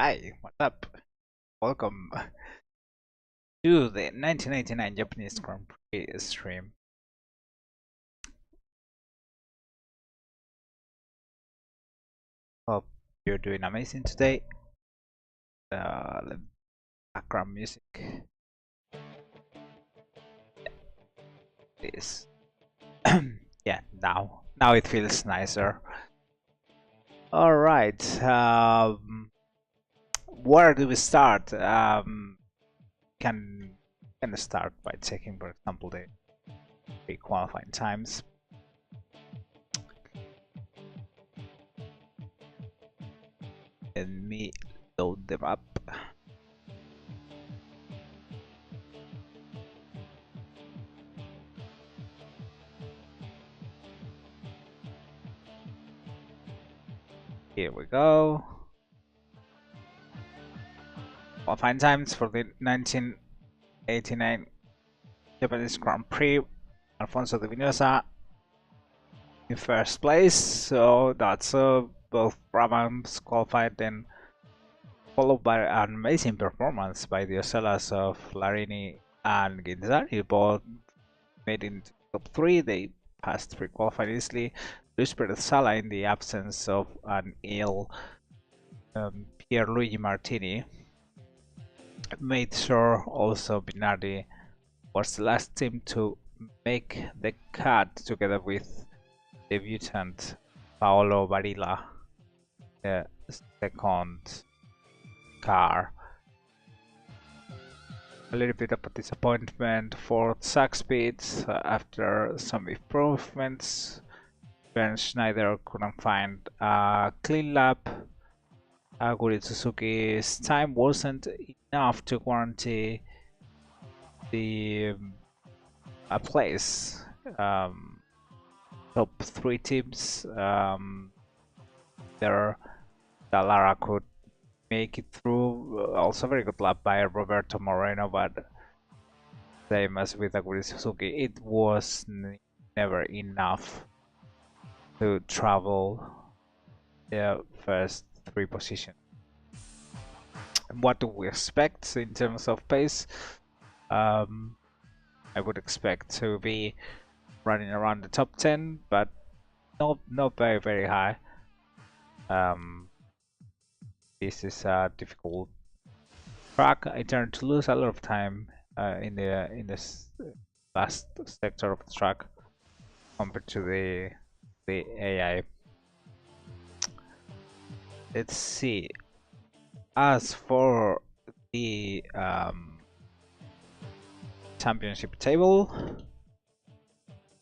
Hi, what's up? Welcome to the 1999 Japanese Grand Prix stream. Hope you're doing amazing today. The background music is yeah. Now it feels nicer. All right. Where do we start? Can start by checking, for example, the pre-qualifying times. Let me load them up. Here we go. Qualifying times for the 1989 Japanese Grand Prix. Alfonso de Vinosa in first place, so that's both Brabhams qualified, then followed by an amazing performance by the Ocellas of Larini and Ginzari. Both made it into top 3. They passed pre-qualifying easily. Luis Perez Sala, in the absence of an ill Pierluigi Martini, made sure also Binardi was the last team to make the cut, together with debutant Paolo Barilla, the second car. A little bit of a disappointment for track speeds after some improvements. Bernd Schneider couldn't find a clean lap. Aguri Suzuki's time wasn't enough to guarantee the a place. Top 3 teams there. Dallara could make it through. Also very good lap by Roberto Moreno, but same as with Aguri Suzuki, it was never enough to travel the first 3 positions. And what do we expect in terms of pace? I would expect to be running around the top 10, but not very high. This is a difficult track. I tend to lose a lot of time in this last sector of the track compared to the AI. Let's see. As for the championship table,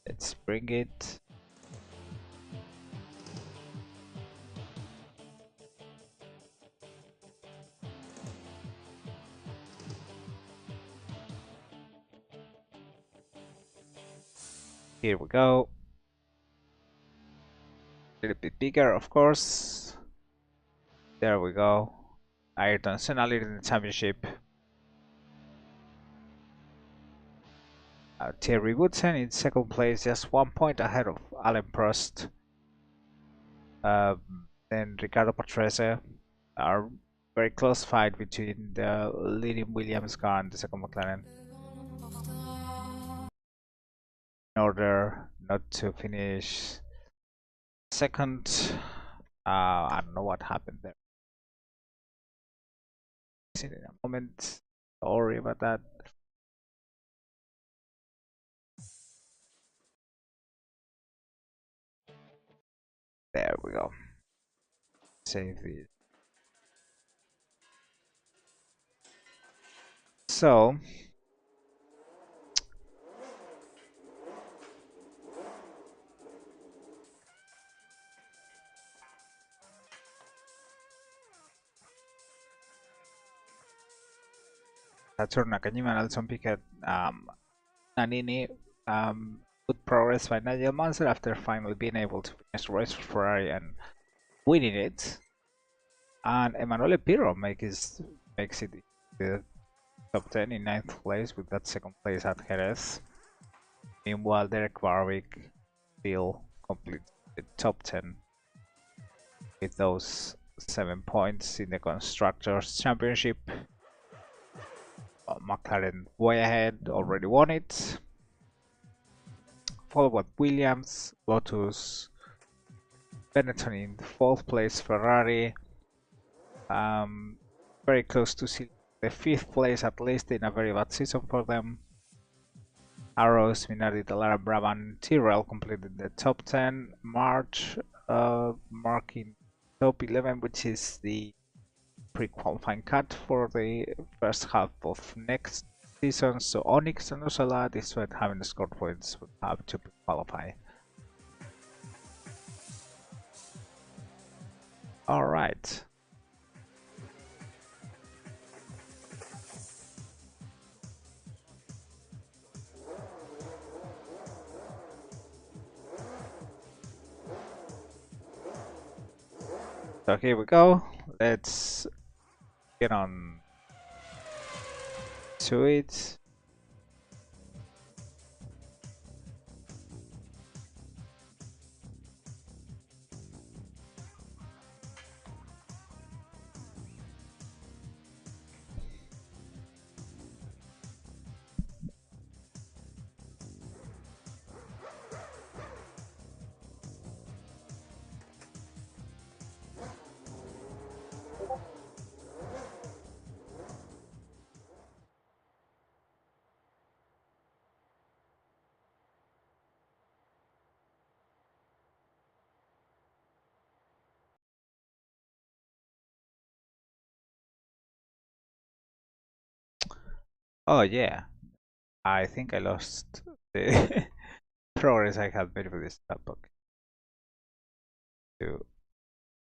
let's bring it. Here we go. A little bit bigger, of course. There we go. Ayrton Senna leading the championship. Thierry Woodson in second place, just 1 point ahead of Alain Prost. Then Ricardo Patrese. Are very close fight between the leading Williams car and the second McLaren. In order not to finish second, I don't know what happened there. In a moment, sorry about that. There we go. Save it. So Saturn Nakajima and Alison Piquet, Nannini, good progress by Nigel Mansell after finally being able to finish the race for Ferrari and winning it. And Emanuele Pirro makes it the top 10 in 9th place with that second place at Jerez. Meanwhile, Derek Warwick still completes the top 10 with those 7 points in the Constructors' Championship. McLaren way ahead, already won it. Followed by Williams, Lotus, Benetton in 4th place, Ferrari. Very close to see the 5th place, at least in a very bad season for them. Arrows, Minardi, Dallara, Brabham, Tyrrell completed the top 10. March marking top 11, which is the pre-qualifying cut for the first half of next season. So Onyx and Ursula, despite having scored points, would have to qualify. All right. So here we go. Let's get on to it. Oh yeah, I think I lost the progress I had made with this tabbook. To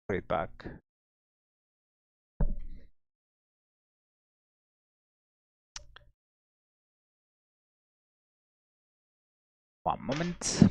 put it back. One moment.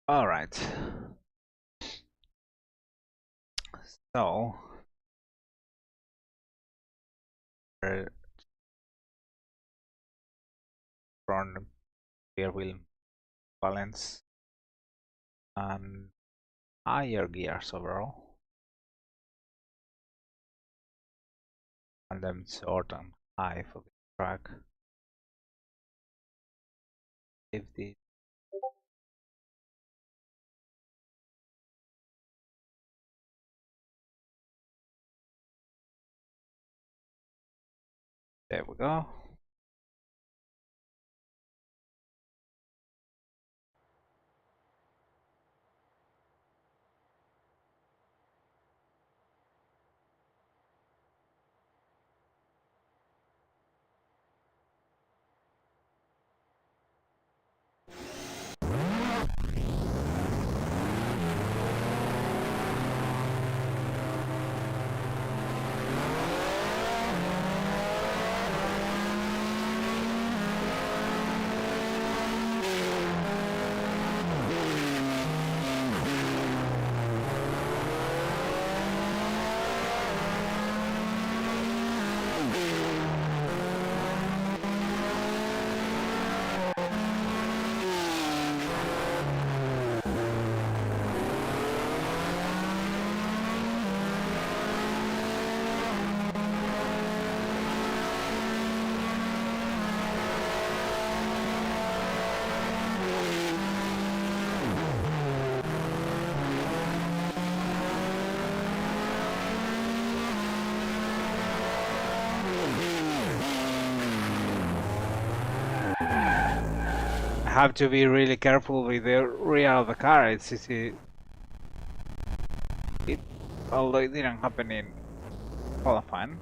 All right. So front rear wheel balance and higher gears overall, and then short and high for the track. If the there we go. have to be really careful with the rear of the car. It's easy. Although it didn't happen in qualifying.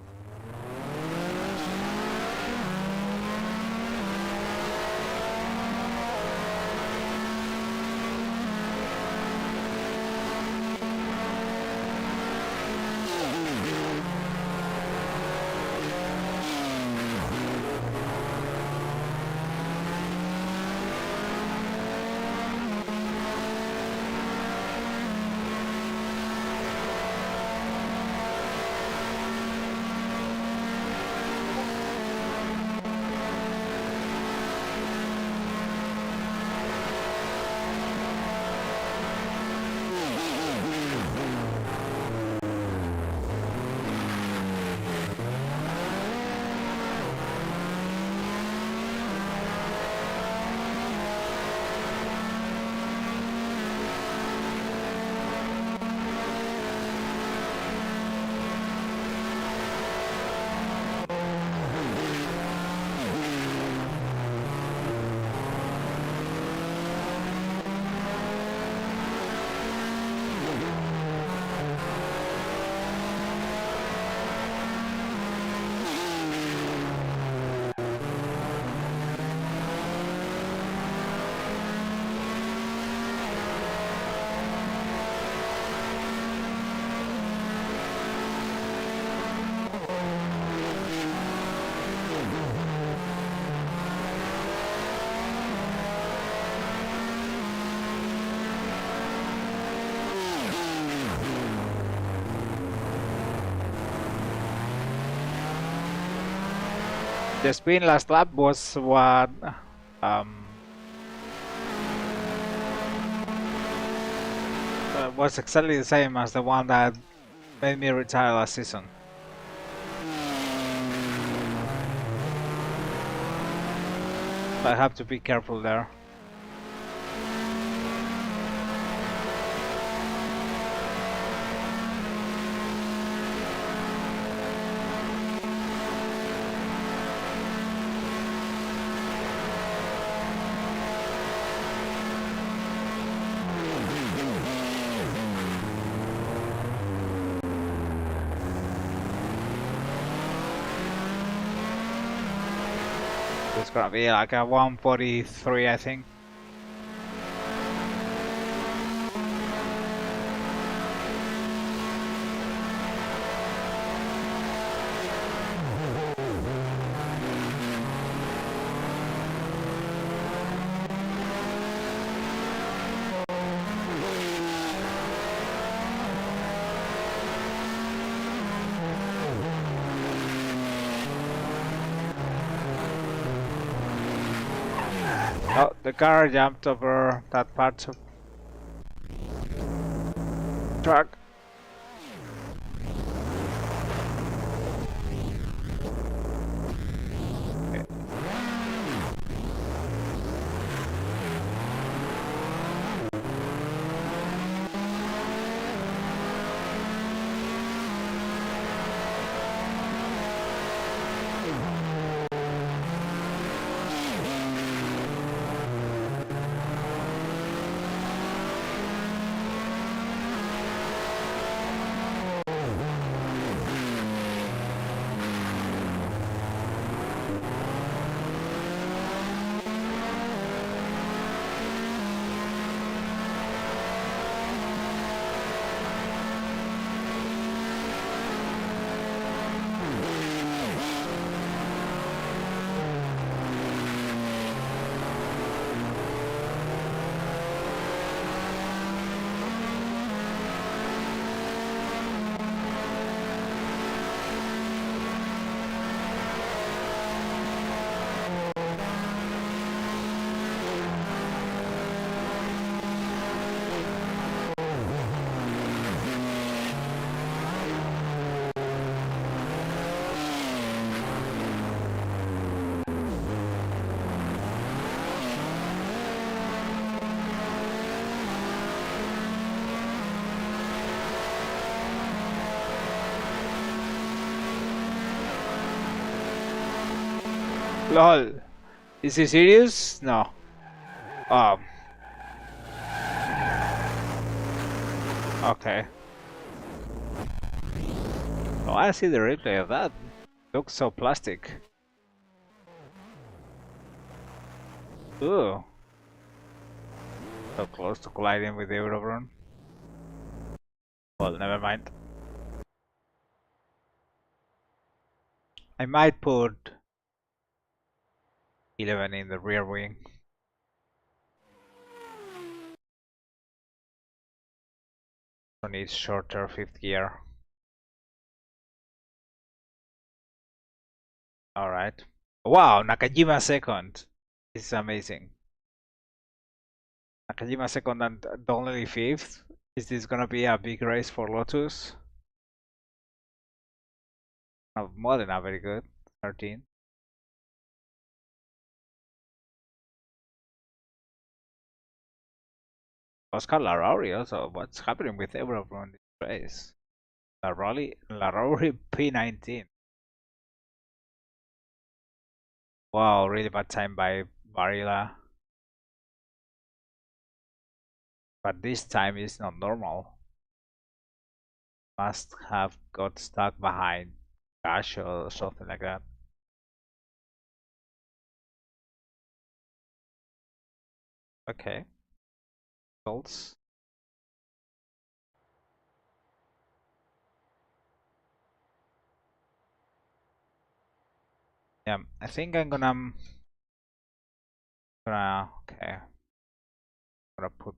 The spin last lap was what was exactly the same as the one that made me retire last season. I have to be careful there. It's gonna be like a 143, I think. Oh, the car jumped over that part of track. Okay. LOL. Is he serious? No. Okay. Oh, I see the replay of that. Looks so plastic. Ooh. So close to colliding with the Eurobron. Well, never mind. I might put 11 in the rear wing. So needs shorter fifth gear. Alright. Wow, Nakajima second. This is amazing. Nakajima second and Donnelly fifth. Is this gonna be a big race for Lotus? Oh, Modena, very good. 13. Oscar Larrauri also. What's happening with everyone in this race? Larrauri P19. Wow, really bad time by Barilla. But this time is not normal. Must have got stuck behind Cash or something like that. Okay. Results. Yeah, I think I'm gonna okay. Gonna put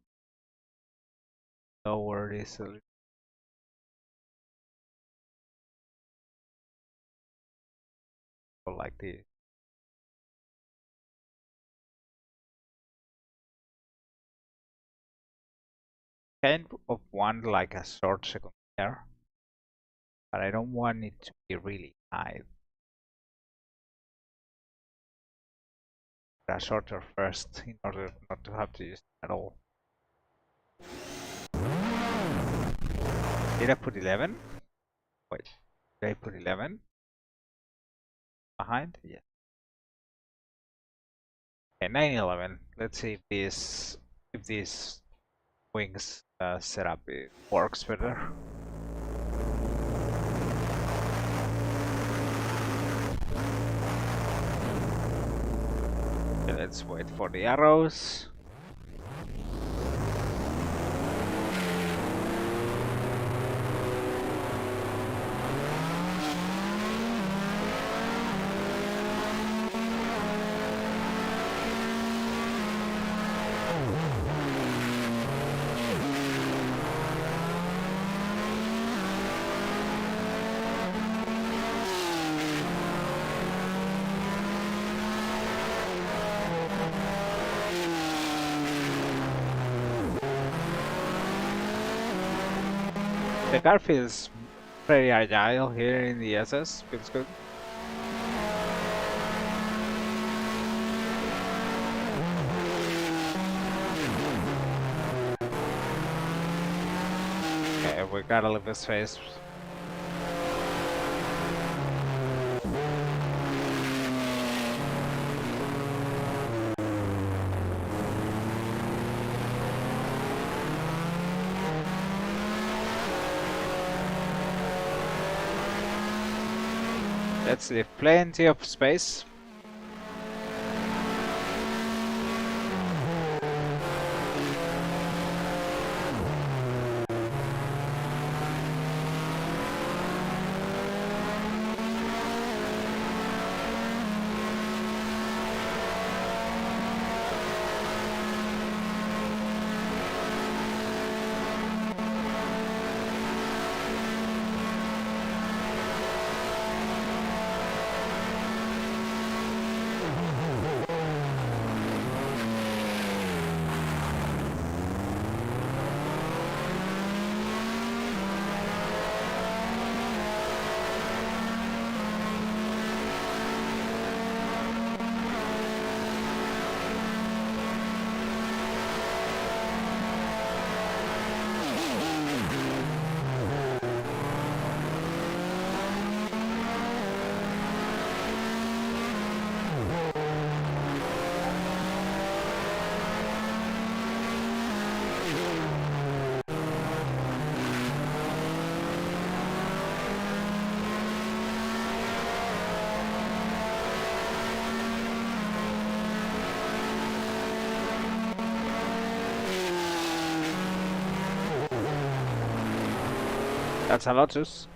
lower this a little like this. Kind of want like a short second there, but I don't want it to be really high. A shorter first in order not to have to use it at all. Did I put 11? Wait, did I put 11 behind? Yeah. Okay, 911. Let's see if this wings setup works better. Okay, let's wait for the arrows. The car feels pretty agile here in the SS, feels good. Okay, we got a little bit space. Let's leave plenty of space. That's a Lotus.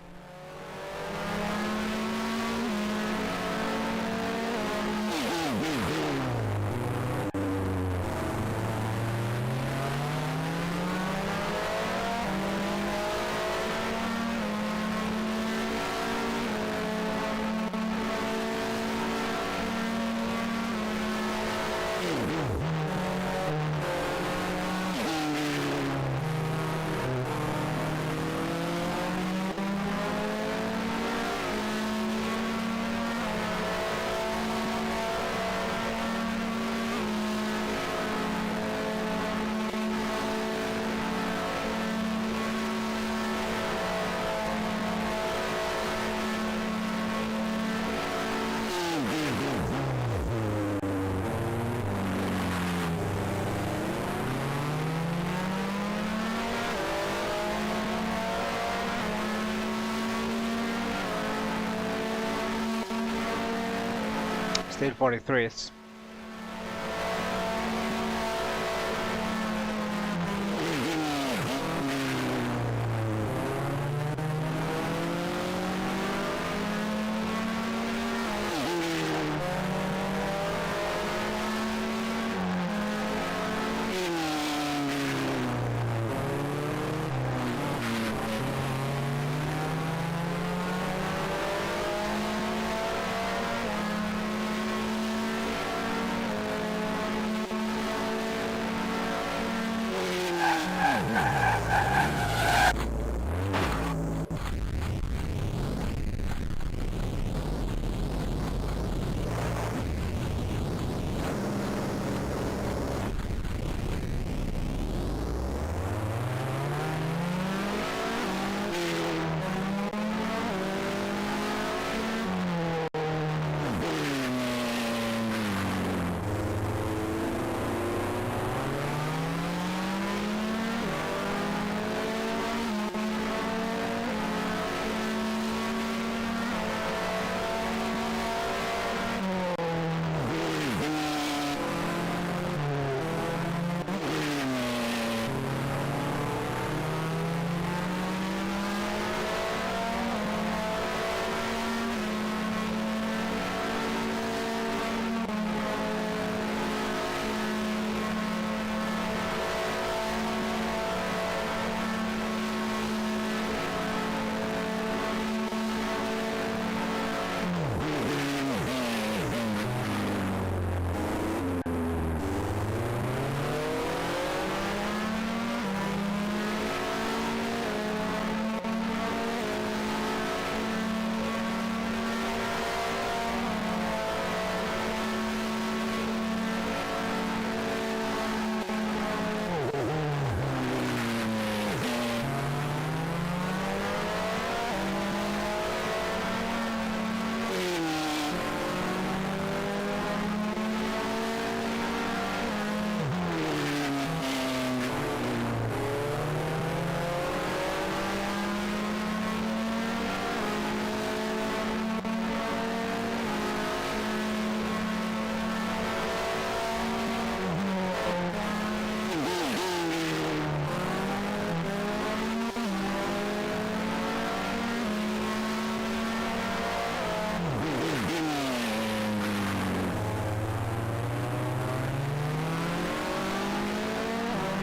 Still 43s.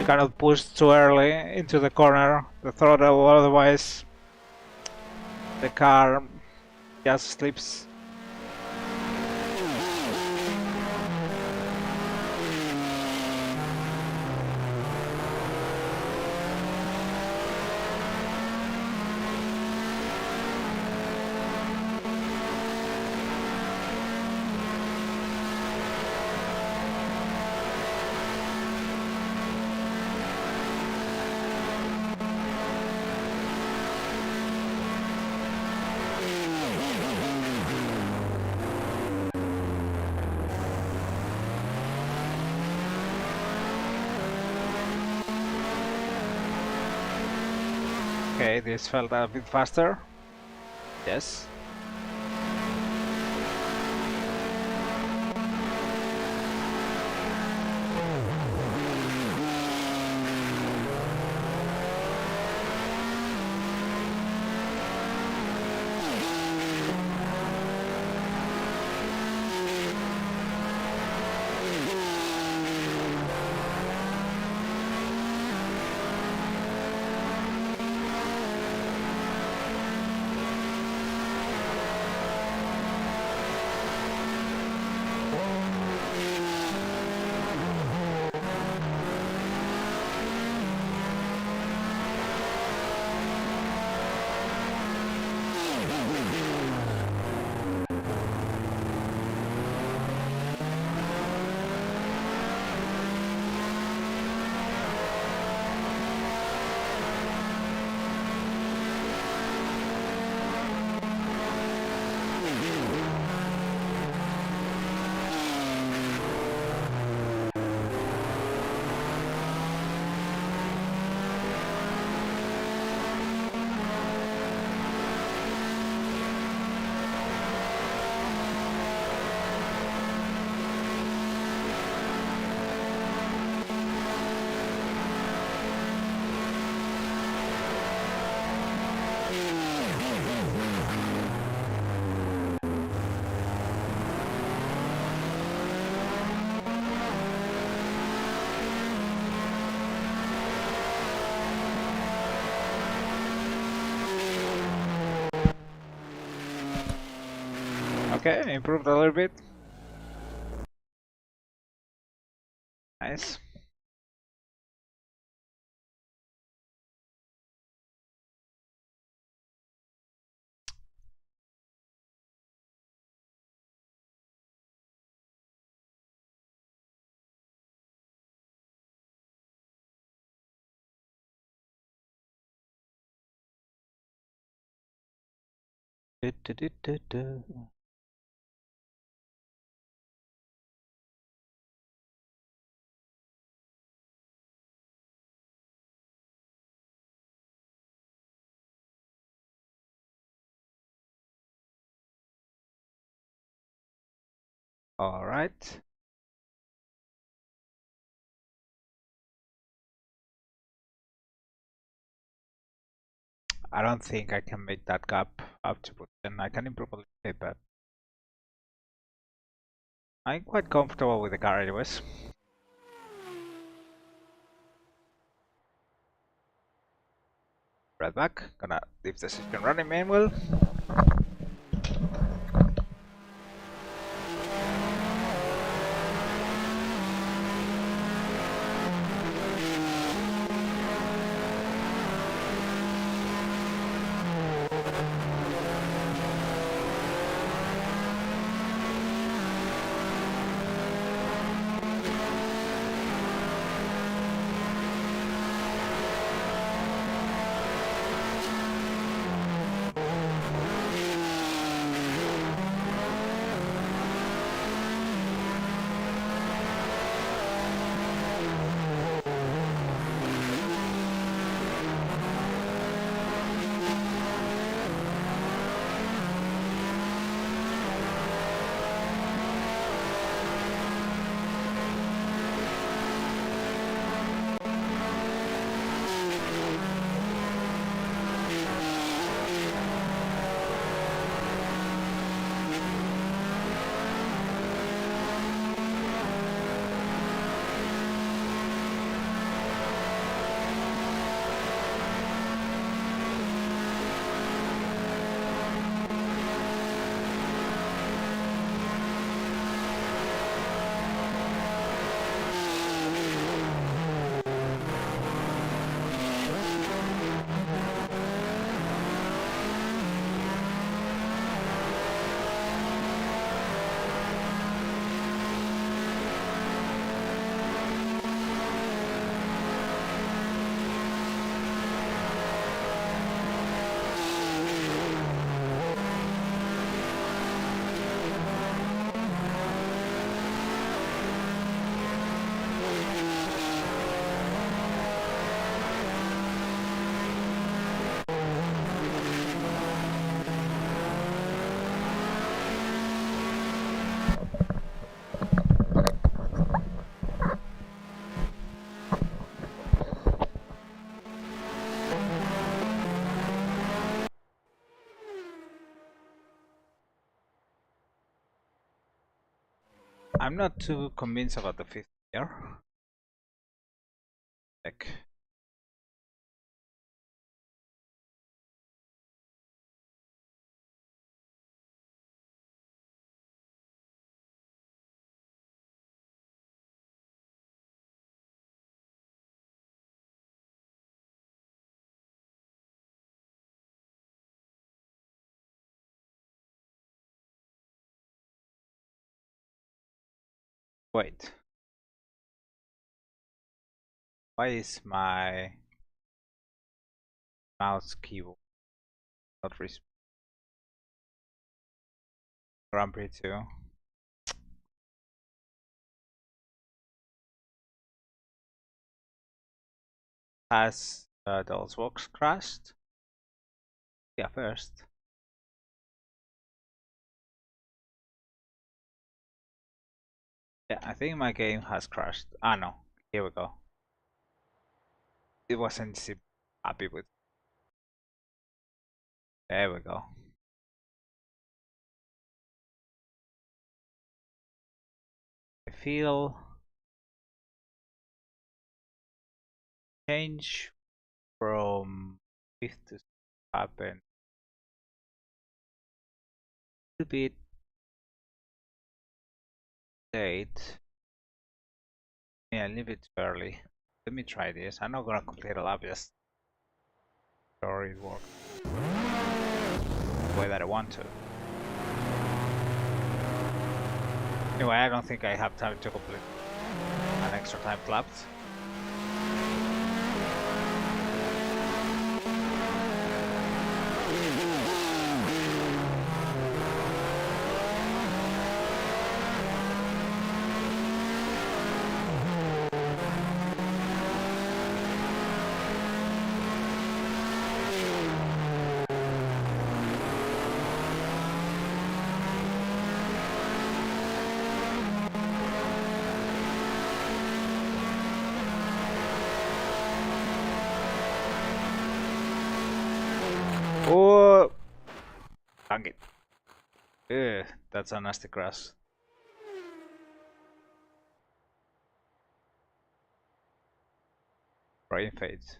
You cannot push too early into the corner, the throttle, otherwise the car just slips. Okay, this felt a bit faster. Yes. Okay, improved a little bit. Nice. All right. I don't think I can make that gap up to position. I can improve a little bit, but I'm quite comfortable with the car anyways. Right back. Gonna leave the system running manual. I'm not too convinced about the fifth gear. Like, wait. Why is my mouse keyboard not responding? Grand Prix 2 has those box crashed? Yeah, first. Yeah, I think my game has crashed. Ah, no. Here we go. It wasn't happy with. There we go. I feel change from fifth to happen a little bit late. Yeah, leave it early. Let me try this. I'm not gonna complete a lap, just sure it works the way that I want to. Anyway, I don't think I have time to complete an extra time laps. Oh, dang it. Ugh, that's a nasty crash. Brain fades.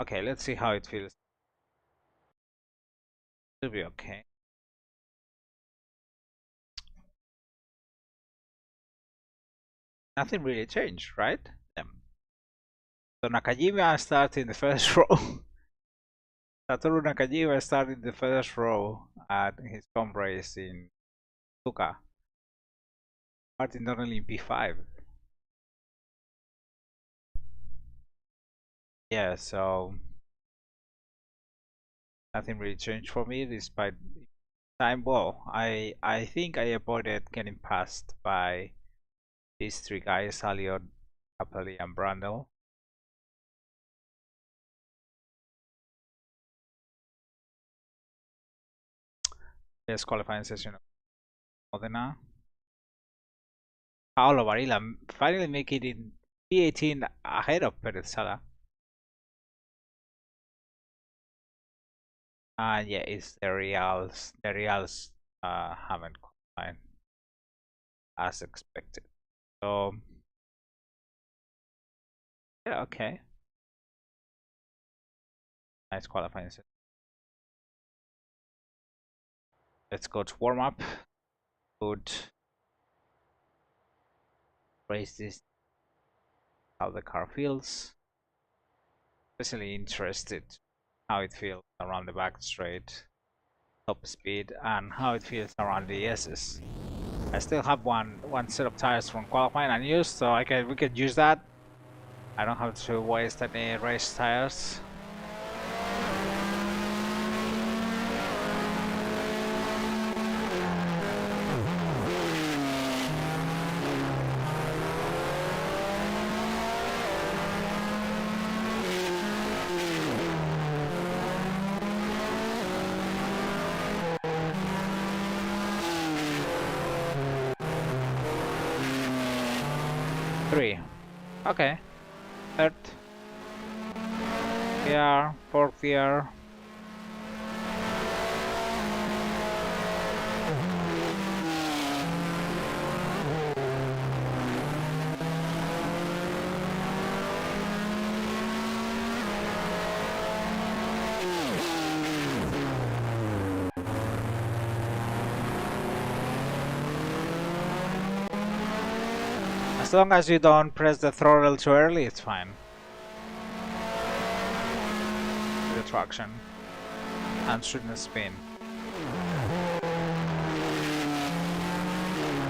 Okay, let's see how it feels. It'll be okay. Nothing really changed, right? So Nakajima started in the first row. Satoru Nakajima started in the first row at his home race in Suzuka. Martin Donnelly in P5. Yeah, so nothing really changed for me despite time. Well, I think I avoided getting passed by these three guys, Elliot, Capelli, and Brandel. Yes, qualifying session of Modena. Paolo Varela finally making it in P18 ahead of Perez Sala. And yeah, it's the Reals. The Reals haven't qualified as expected. So yeah, okay. Nice qualifying session. Let's go to warm up. Good. Race this. How the car feels. Especially interested how it feels around the back straight, top speed, and how it feels around the S's. I still have one set of tires from qualifying unused, so we can use that. I don't have to waste any race tires. Three. Okay. Third. Gear. Fourth gear. As long as you don't press the throttle too early, it's fine. The traction and shouldn't spin.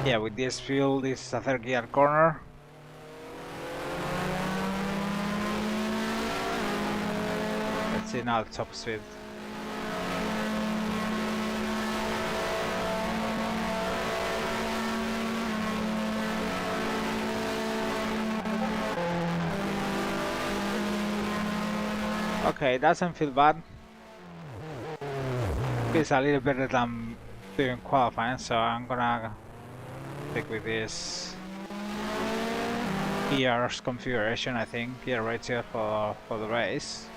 Yeah, with this fuel, this is a third gear corner. Let's see now the top speed. Okay, doesn't feel bad. Feels a little better than doing qualifying, so I'm gonna stick with this gears configuration. I think gear ratio for the race.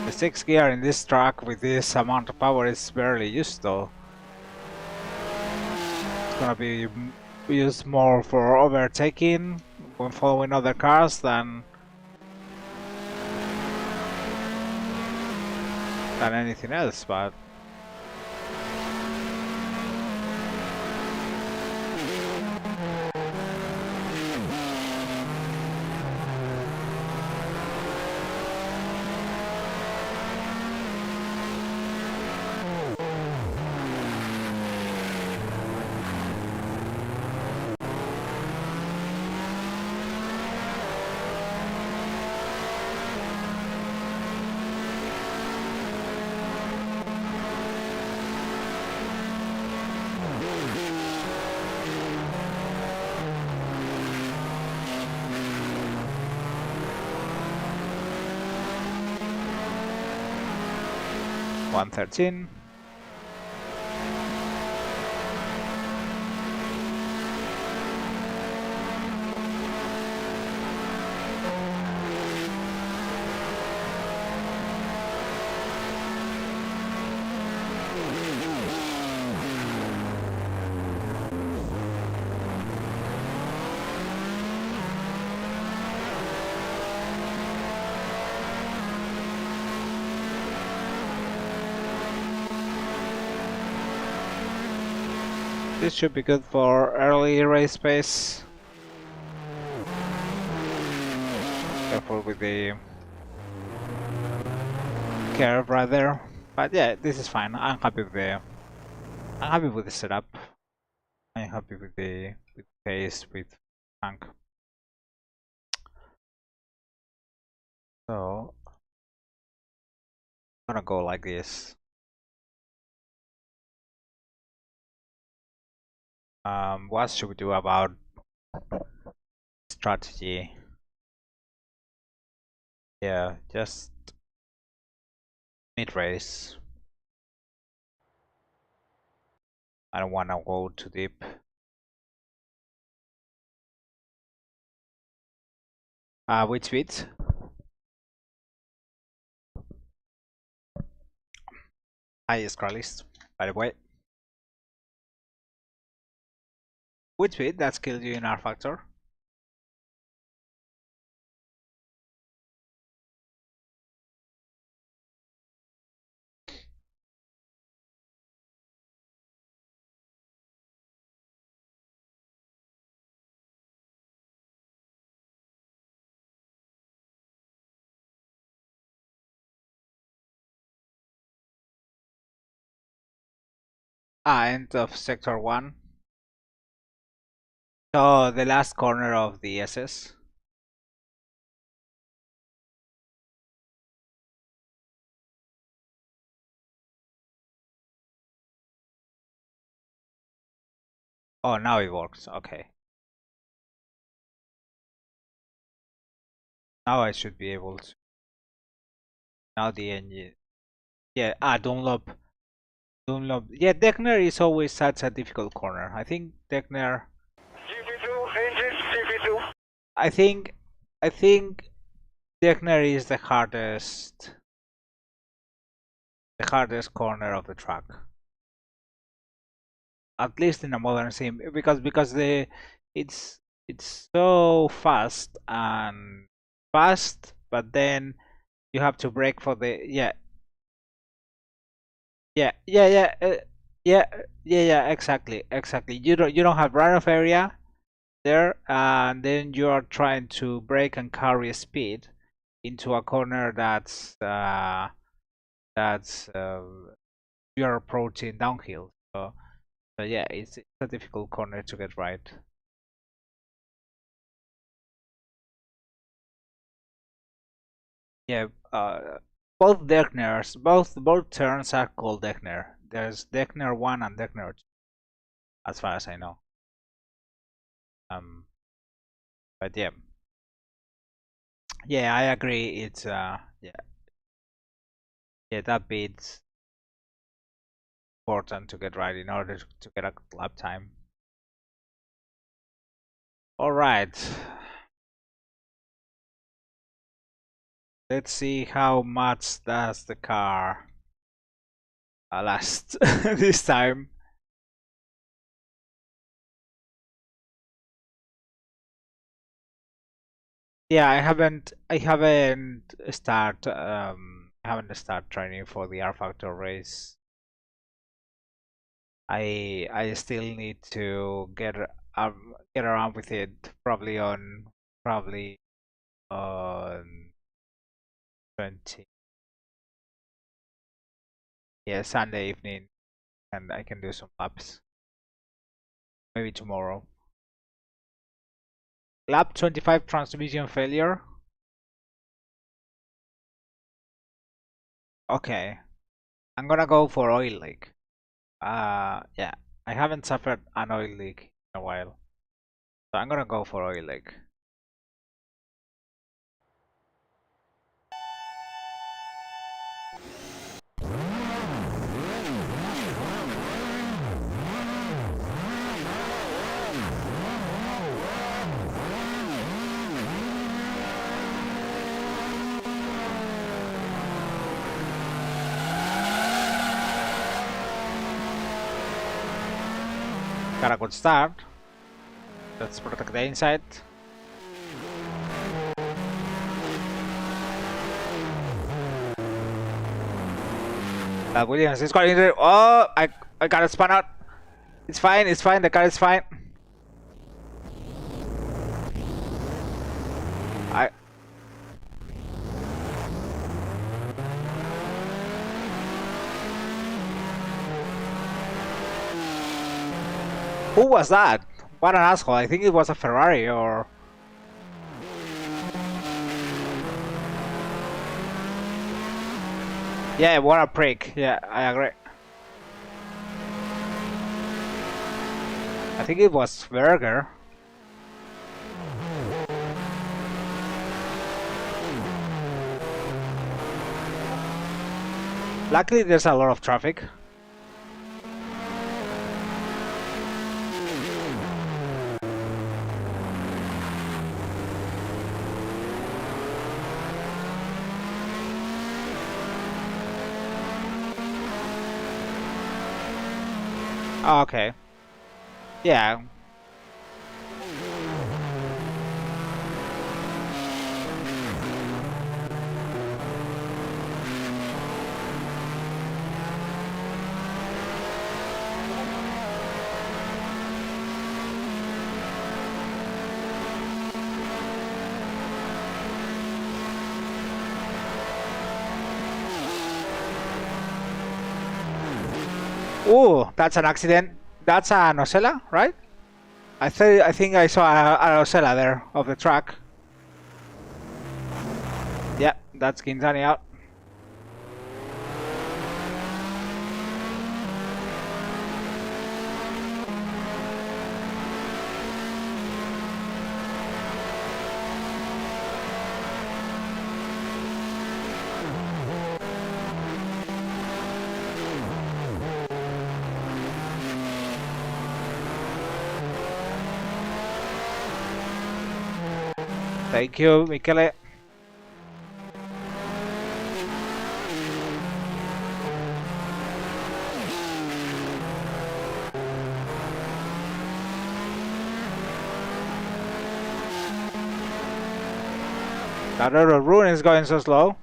The 6th gear in this track with this amount of power is barely used though. gonna be used more for overtaking when following other cars than anything else, but 113. This should be good for early race pace. Careful with the curve right there. But yeah, this is fine. I'm happy with the setup. I'm happy with the pace with tank. So I'm gonna go like this. What should we do about strategy? Yeah, just mid race. I don't wanna go too deep. Which bit? Hi, Scarlist, by the way. Which bit that killed you in R Factor? End of sector 1. So the last corner of the SS. Oh, now it works. Okay. Now I should be able to. Now the engine. Yeah, Dunlop. Yeah, Deckner is always such a difficult corner. I think Deckner. I think Deckner is the hardest corner of the track. At least in a modern sim, because it's so fast, but then you have to brake for the yeah yeah yeah yeah yeah yeah exactly. You don't have runoff area there, and then you are trying to brake and carry speed into a corner that's you're approaching downhill. So yeah, it's a difficult corner to get right. Yeah, both Deckners, both turns are called Deckner. There's Deckner 1 and Deckner 2, as far as I know. But yeah, I agree. It's yeah, that bit's important to get right in order to get a lap time. All right, let's see how much does the car last this time. Yeah, I haven't start training for the R Factor race. I still need to get around with it probably on 20, yeah, Sunday evening, and I can do some laps maybe tomorrow. Lap 25 transmission failure. Okay, I'm gonna go for oil leak. Yeah, I haven't suffered an oil leak in a while, so I'm gonna go for oil leak. Got a good start. Let's protect the inside. Williams is going into. Oh, I got it spun out. It's fine. It's fine. The car is fine. I. Who was that? What an asshole! I think it was a Ferrari or. Yeah, what a prick. Yeah, I agree. I think it was Berger. Luckily, there's a lot of traffic. Oh, okay. Yeah. Ooh, that's an accident. That's a Nocella, right? I think I saw a Nocella there of the track. Yeah, that's Quintani out. Thank you, Michele. That other rune is going so slow.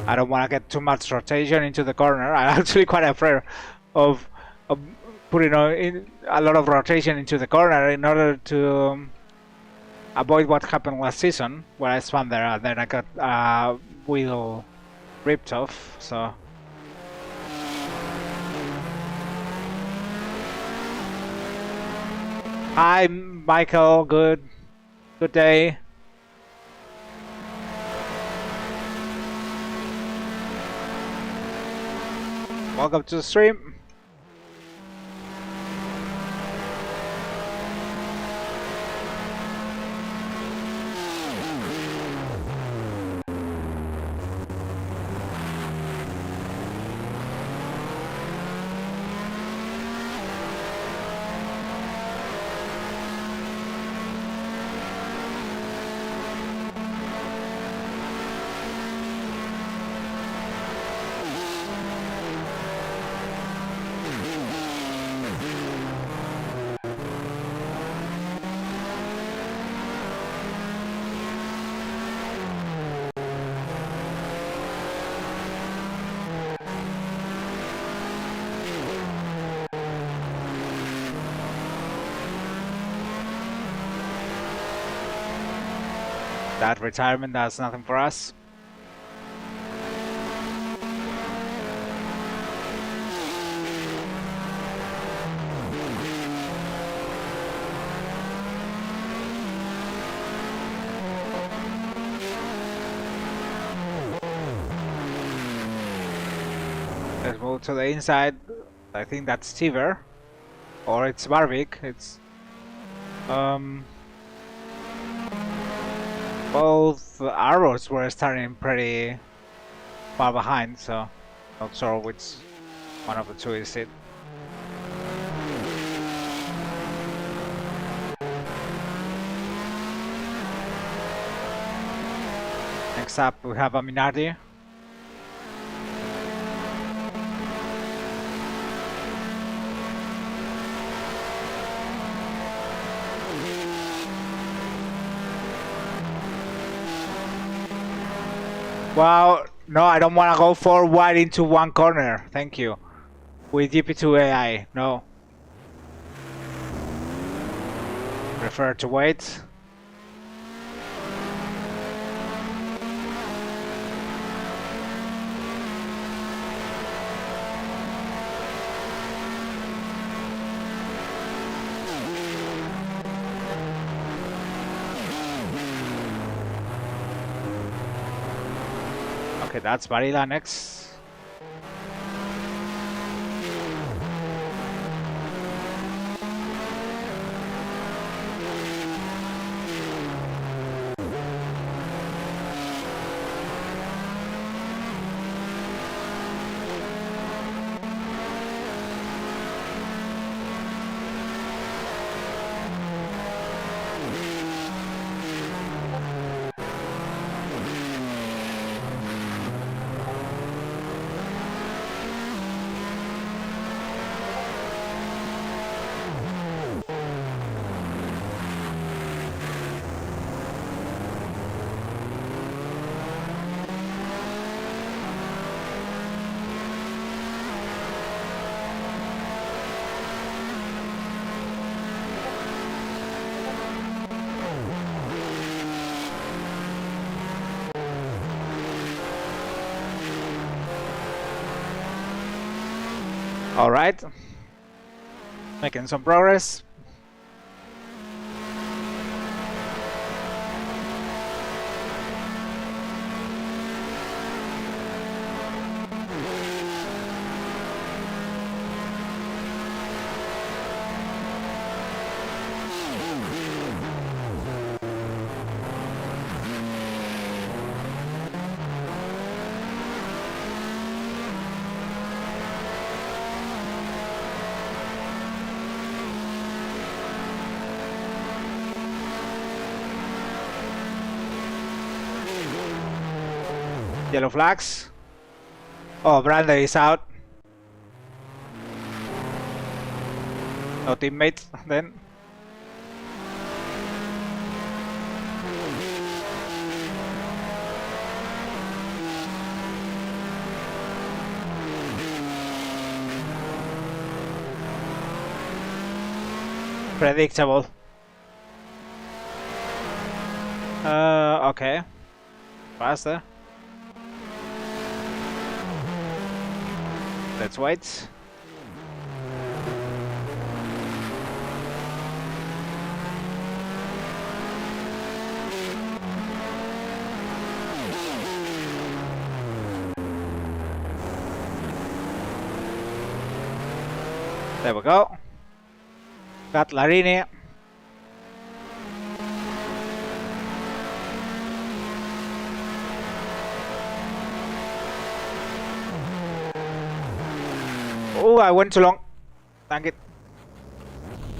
I don't want to get too much rotation into the corner. I'm actually quite afraid of putting in a lot of rotation into the corner in order to avoid what happened last season, where I spun there and then I got wheel ripped off. So. Hi, Michael. Good day. Welcome to the stream. That retirement does nothing for us. Let's move to the inside. I think that's Tiver. Or it's Barvik. It's both arrows were starting pretty far behind, so not sure which one of the two is it. Next up we have a Minardi. Wow, no, I don't want to go for wide into one corner. Thank you. With GP2 AI, no. Prefer to wait. Okay, that's Varila next. All right, making some progress. Yellow flags. Oh, Brande is out. No teammates then. Predictable. Okay. Faster. Let's wait. There we go. Got Larini. Oh, I went too long. Thank it.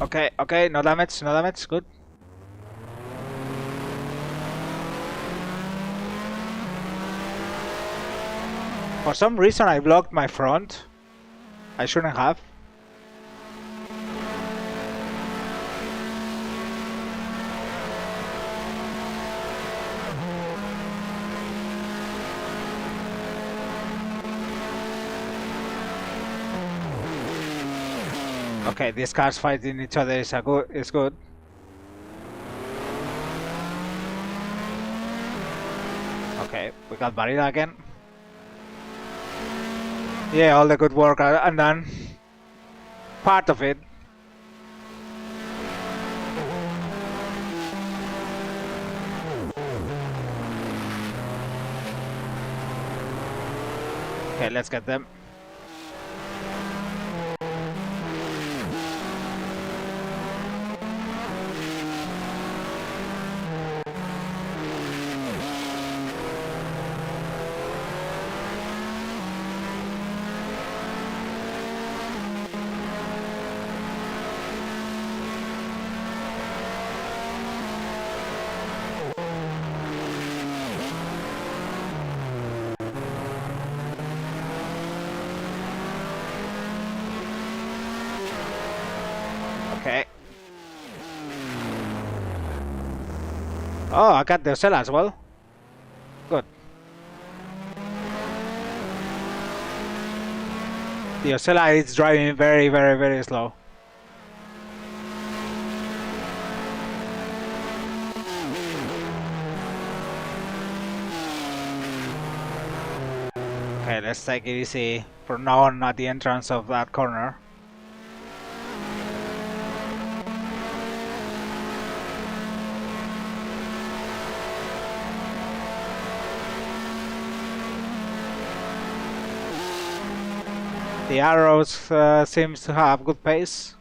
Okay, okay, no damage, no damage, good. For some reason I blocked my front. I shouldn't have. Okay, these cars fighting each other is good. Okay, we got Barilla again. Yeah, all the good work undone. Part of it. Okay, let's get them. Okay. Oh, I got the cell as well. Good. The Osella is driving very slow. Okay, let's take it easy from now on at the entrance of that corner. The arrows seems to have good pace.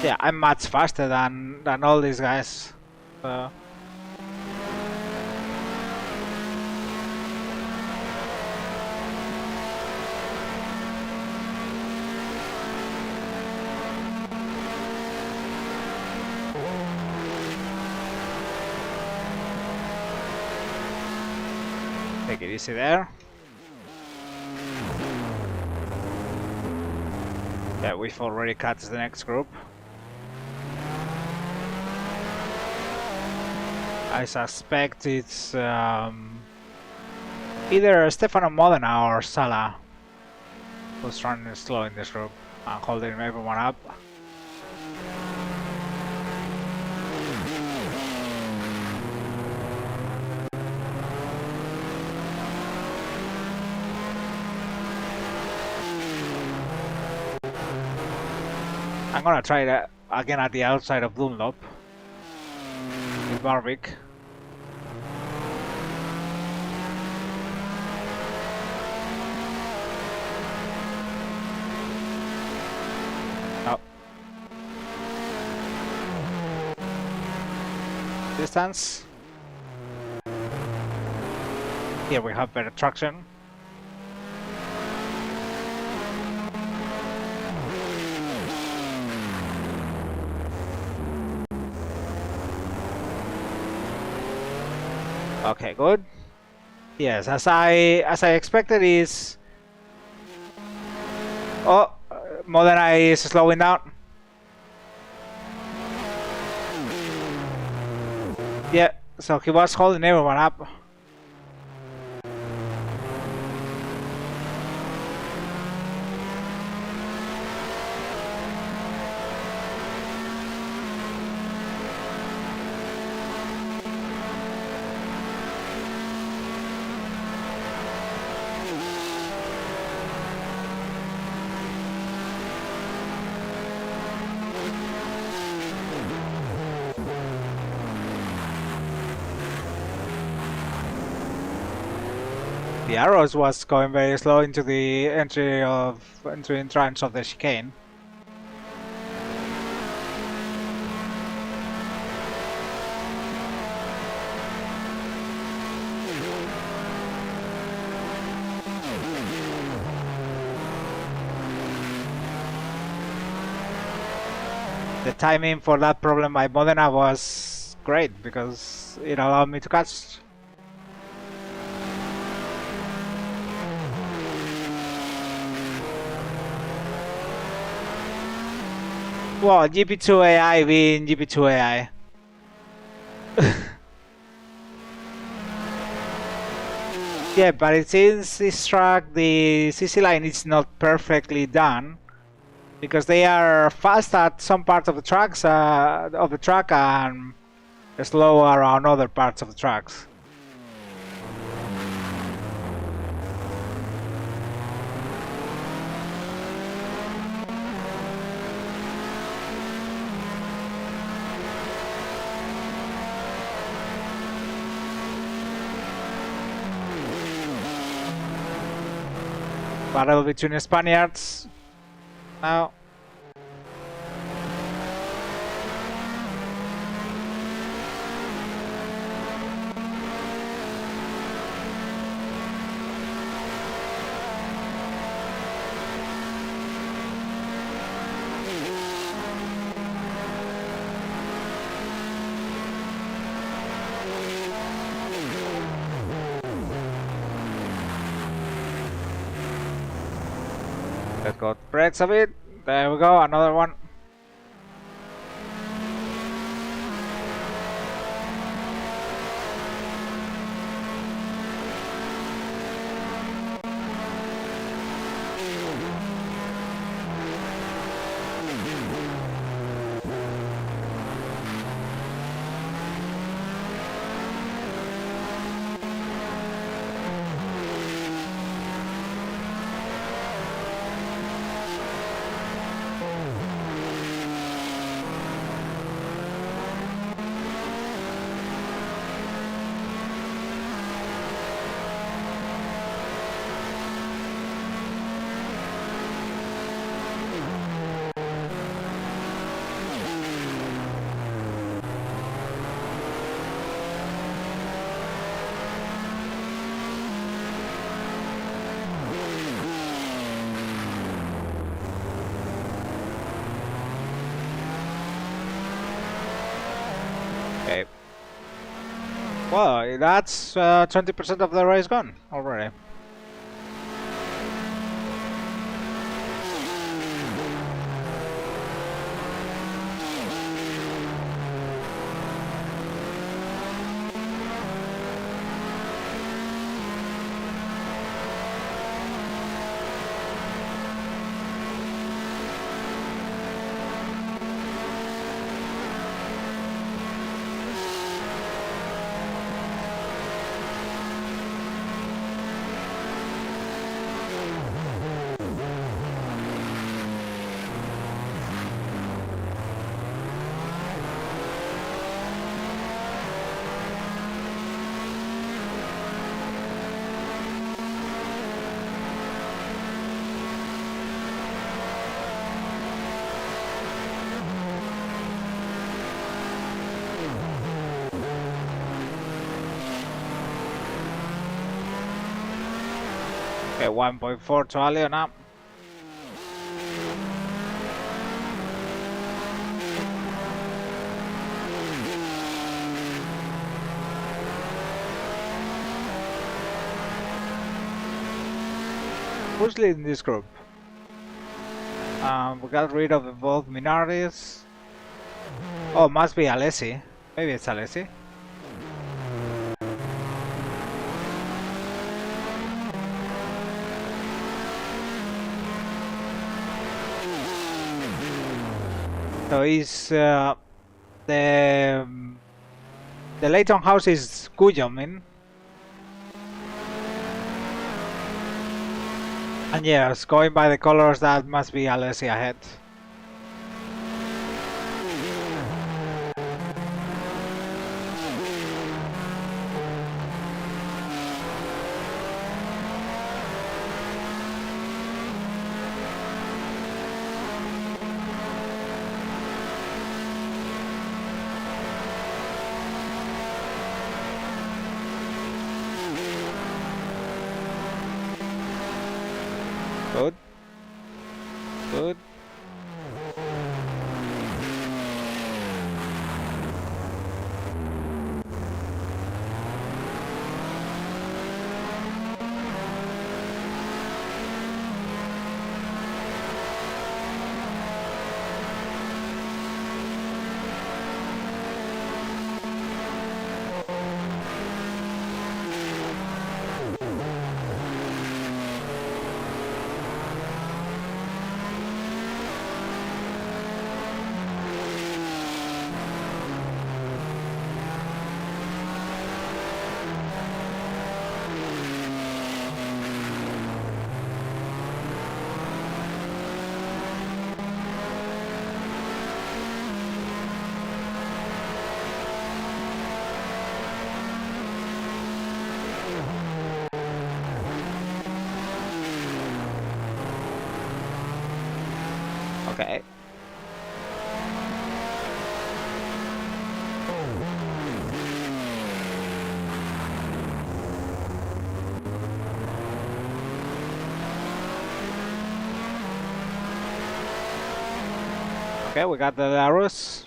Yeah, I'm much faster than all these guys. Take it easy there. Yeah, we've already cut the next group. I suspect it's either Stefano Modena or Sala who's running slow in this group and holding everyone up. I'm gonna try that again at the outside of Dunlop with Barvik. Oh. Distance. Here we have better traction. Okay, good. Yes, as I expected is. Oh, Modena is slowing down. Yeah, so he was holding everyone up. The arrows was going very slow into the entry entrance of the chicane. The timing for that problem by Modena was great because it allowed me to catch. Well, GP2 AI being GP2 AI. Yeah, but it seems this track, the CC line is not perfectly done because they are fast at some parts of the tracks of the track and slow around other parts of the tracks. Battle between Spaniards now. Let's go brakes a bit. There we go, another one. Okay. Well, that's 20% of the race gone already. Okay, 1.4 to Alio now. Who's leading this group? We got rid of both minorities. Oh, must be Alessi. Maybe it's Alessi. So he's the Leighton house is Guillaumin. And yes, going by the colors, that must be Alessi ahead. Good. Good. Okay. Okay, we got the arrows.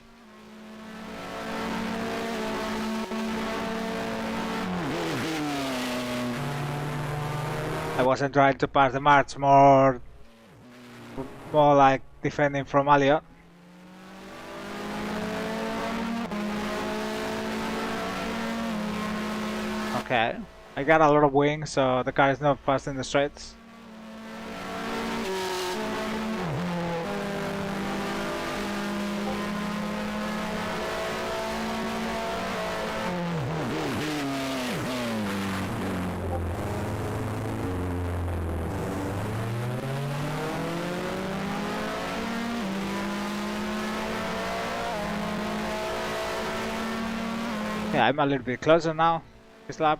I wasn't trying to pass the march, more like defending from Elliot. Okay, I got a lot of wing, so the car is not fast in the straights. Yeah, I'm a little bit closer now, this lap.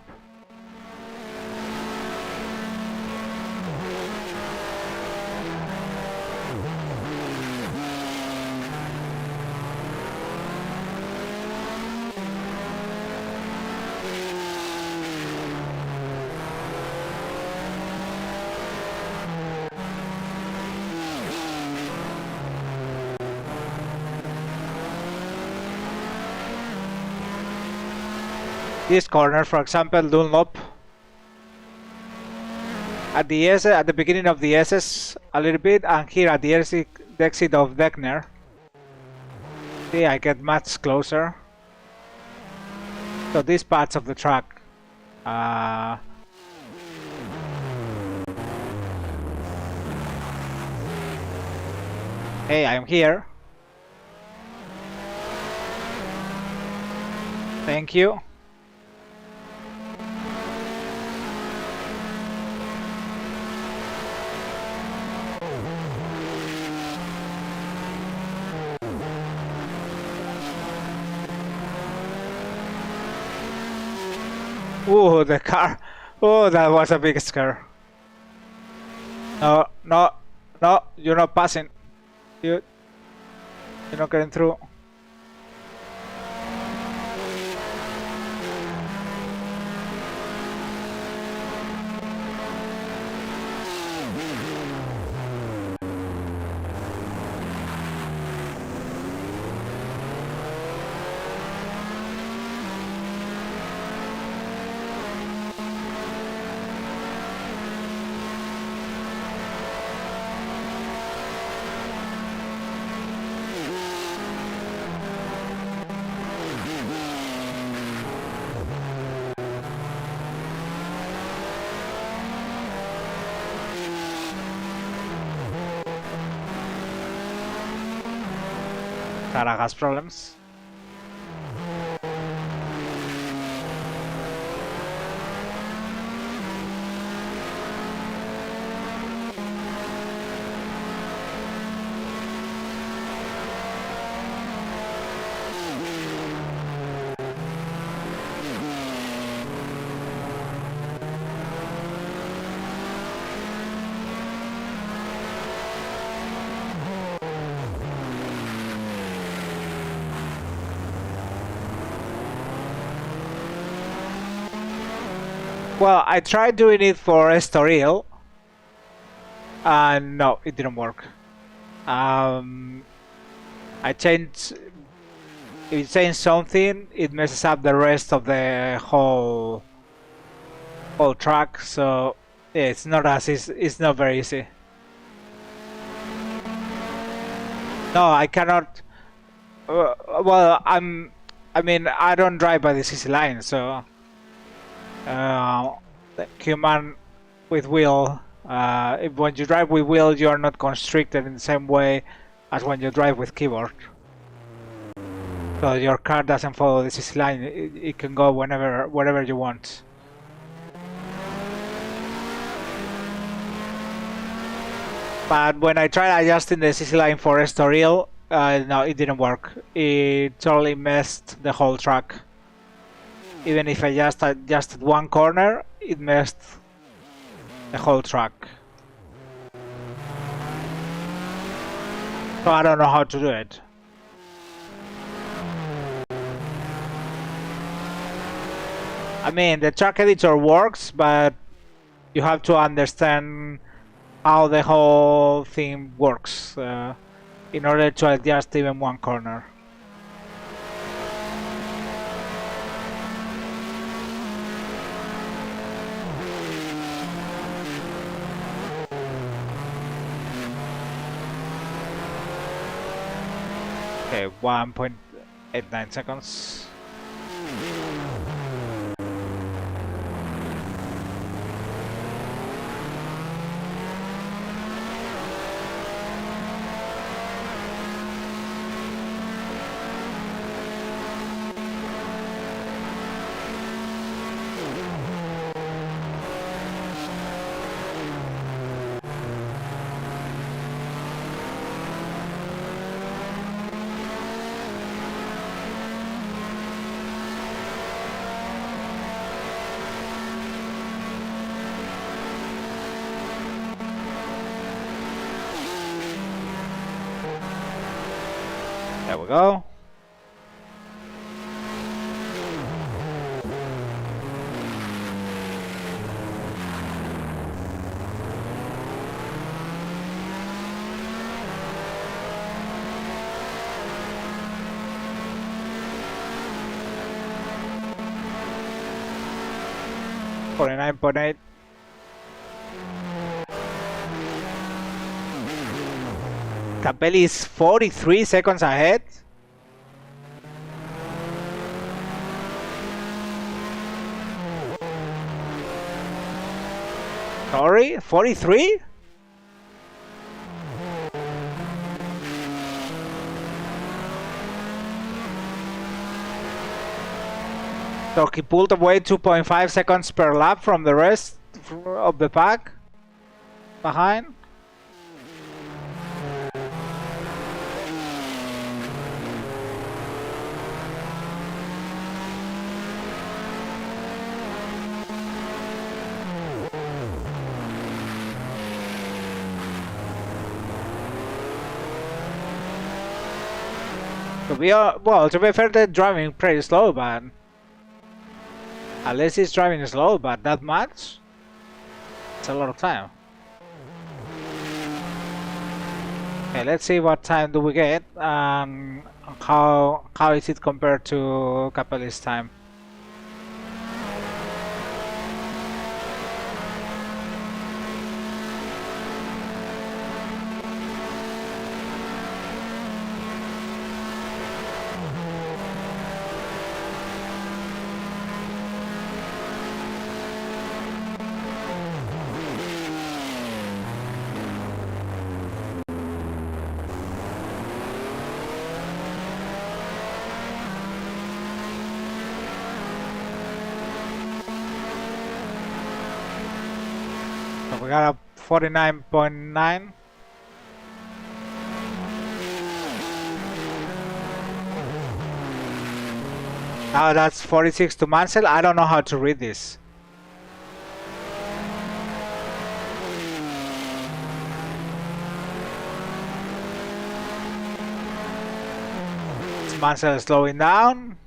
This corner, for example, Dunlop. At the beginning of the SS a little bit, and here at the exit of Deckner. See, I get much closer. So these parts of the track. Hey, I'm here. Thank you. Ooh, the car. Oh, that was a big scare. No, no, no, you're not passing. You're not getting through. Sarah has problems. Well, I tried doing it for Estoril. No, it didn't work. I changed. If you change something, it messes up the rest of the whole track. So yeah, it's not as it's not very easy. No, I cannot. Well, I mean, I don't drive by the CC line, so the human with wheel. When you drive with wheel, you are not constricted in the same way as when you drive with keyboard. So your car doesn't follow the CC line. It can go wherever you want. But when I tried adjusting the CC line for Estoril, no, it didn't work. It totally messed the whole track. Even if I just adjusted one corner, it messed the whole track. So I don't know how to do it. I mean, the track editor works, but you have to understand how the whole thing works in order to adjust even one corner. Okay, 1.89 seconds. There we go. $49.8. Capelli is 43 seconds ahead. Sorry, 43? So he pulled away 2.5 seconds per lap from the rest of the pack behind. To be fair, they're driving pretty slow, but unless he's driving slow, but that much, it's a lot of time. Okay, let's see what time do we get and how is it compared to Capelli's time. We got a 49.9. Now that's 46 to Mansell. I don't know how to read this. Is Mansell slowing down?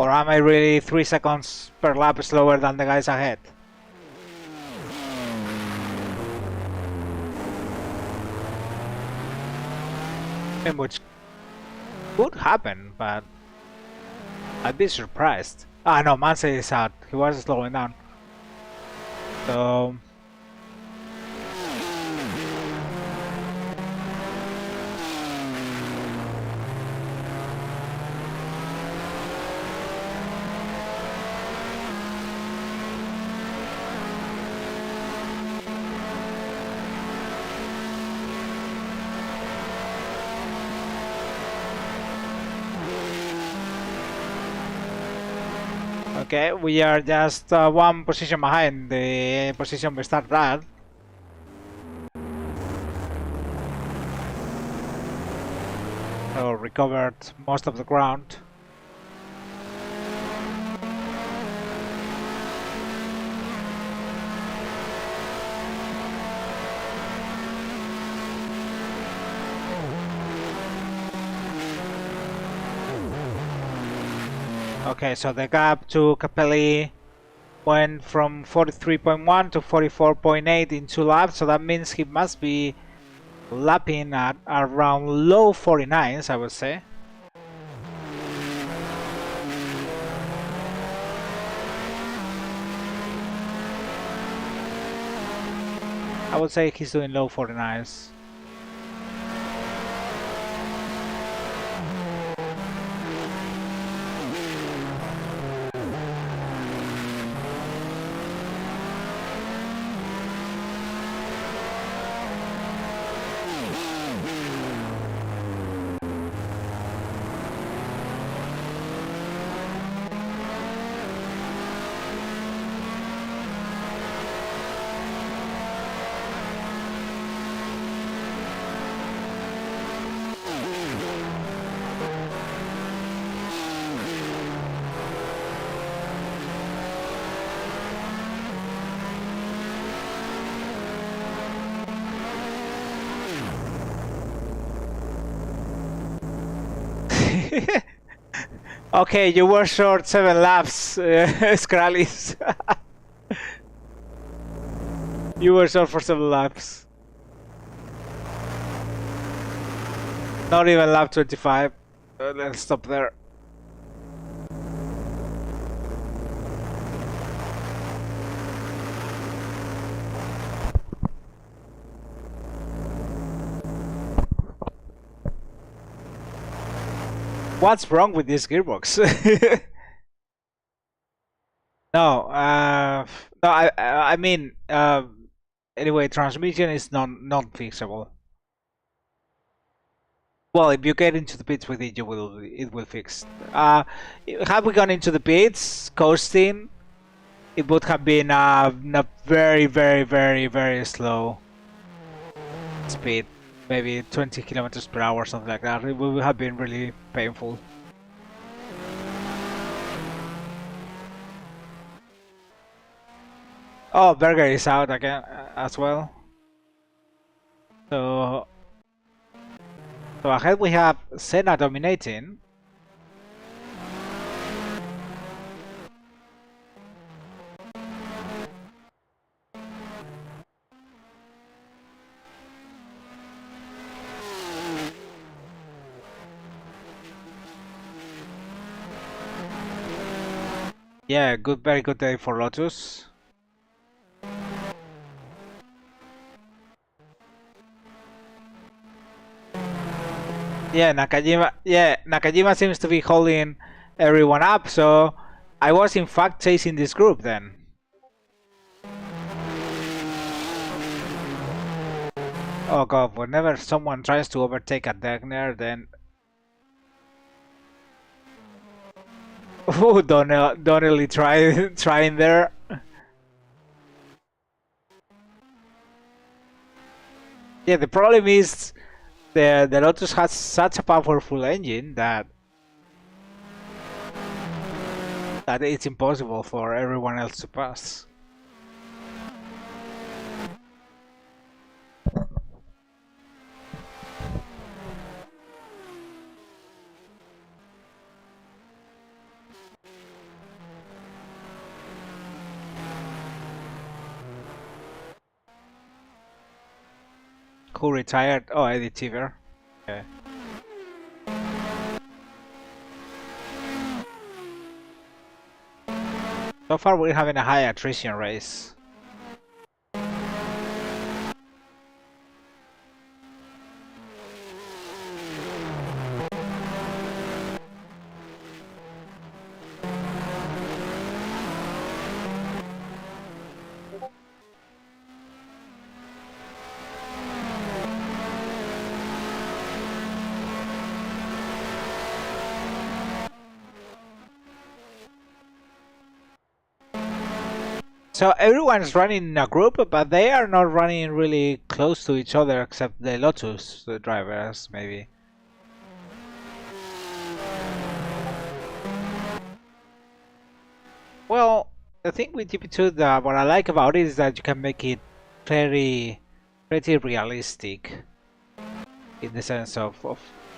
Or am I really 3 seconds per lap slower than the guys ahead? Which could happen, but I'd be surprised. Ah no, Manse is out. He was slowing down. So okay, we are just one position behind the position we started at. So recovered most of the ground. Okay, so the gap to Capelli went from 43.1 to 44.8 in 2 laps, so that means he must be lapping at around low 49s, I would say. I would say he's doing low 49s. Okay, you were short 7 laps, Skrallis. You were short for 7 laps. Not even lap 25. Let's stop there. What's wrong with this gearbox? No, no. I mean, anyway, transmission is not fixable. Well, if you get into the pits with it, it will fix. Had we gone into the pits coasting, it would have been a very, very, very, very slow speed, maybe 20 kilometers per hour, something like that. It would have been really painful. Oh, Berger is out again as well. So ahead we have Senna dominating. Yeah, very good day for Lotus. Yeah, Nakajima seems to be holding everyone up, so I was in fact chasing this group then. Oh god, whenever someone tries to overtake a Degner, then... Oh, don't really trying there. Yeah, the problem is the Lotus has such a powerful engine that it's impossible for everyone else to pass. who retired? Oh, Eddie Tiver. Okay. So far, we're having a high attrition race. So everyone's running in a group, but they are not running really close to each other except the Lotus drivers, maybe. Well, the thing with GP2 that what I like about it is that you can make it pretty realistic in the sense of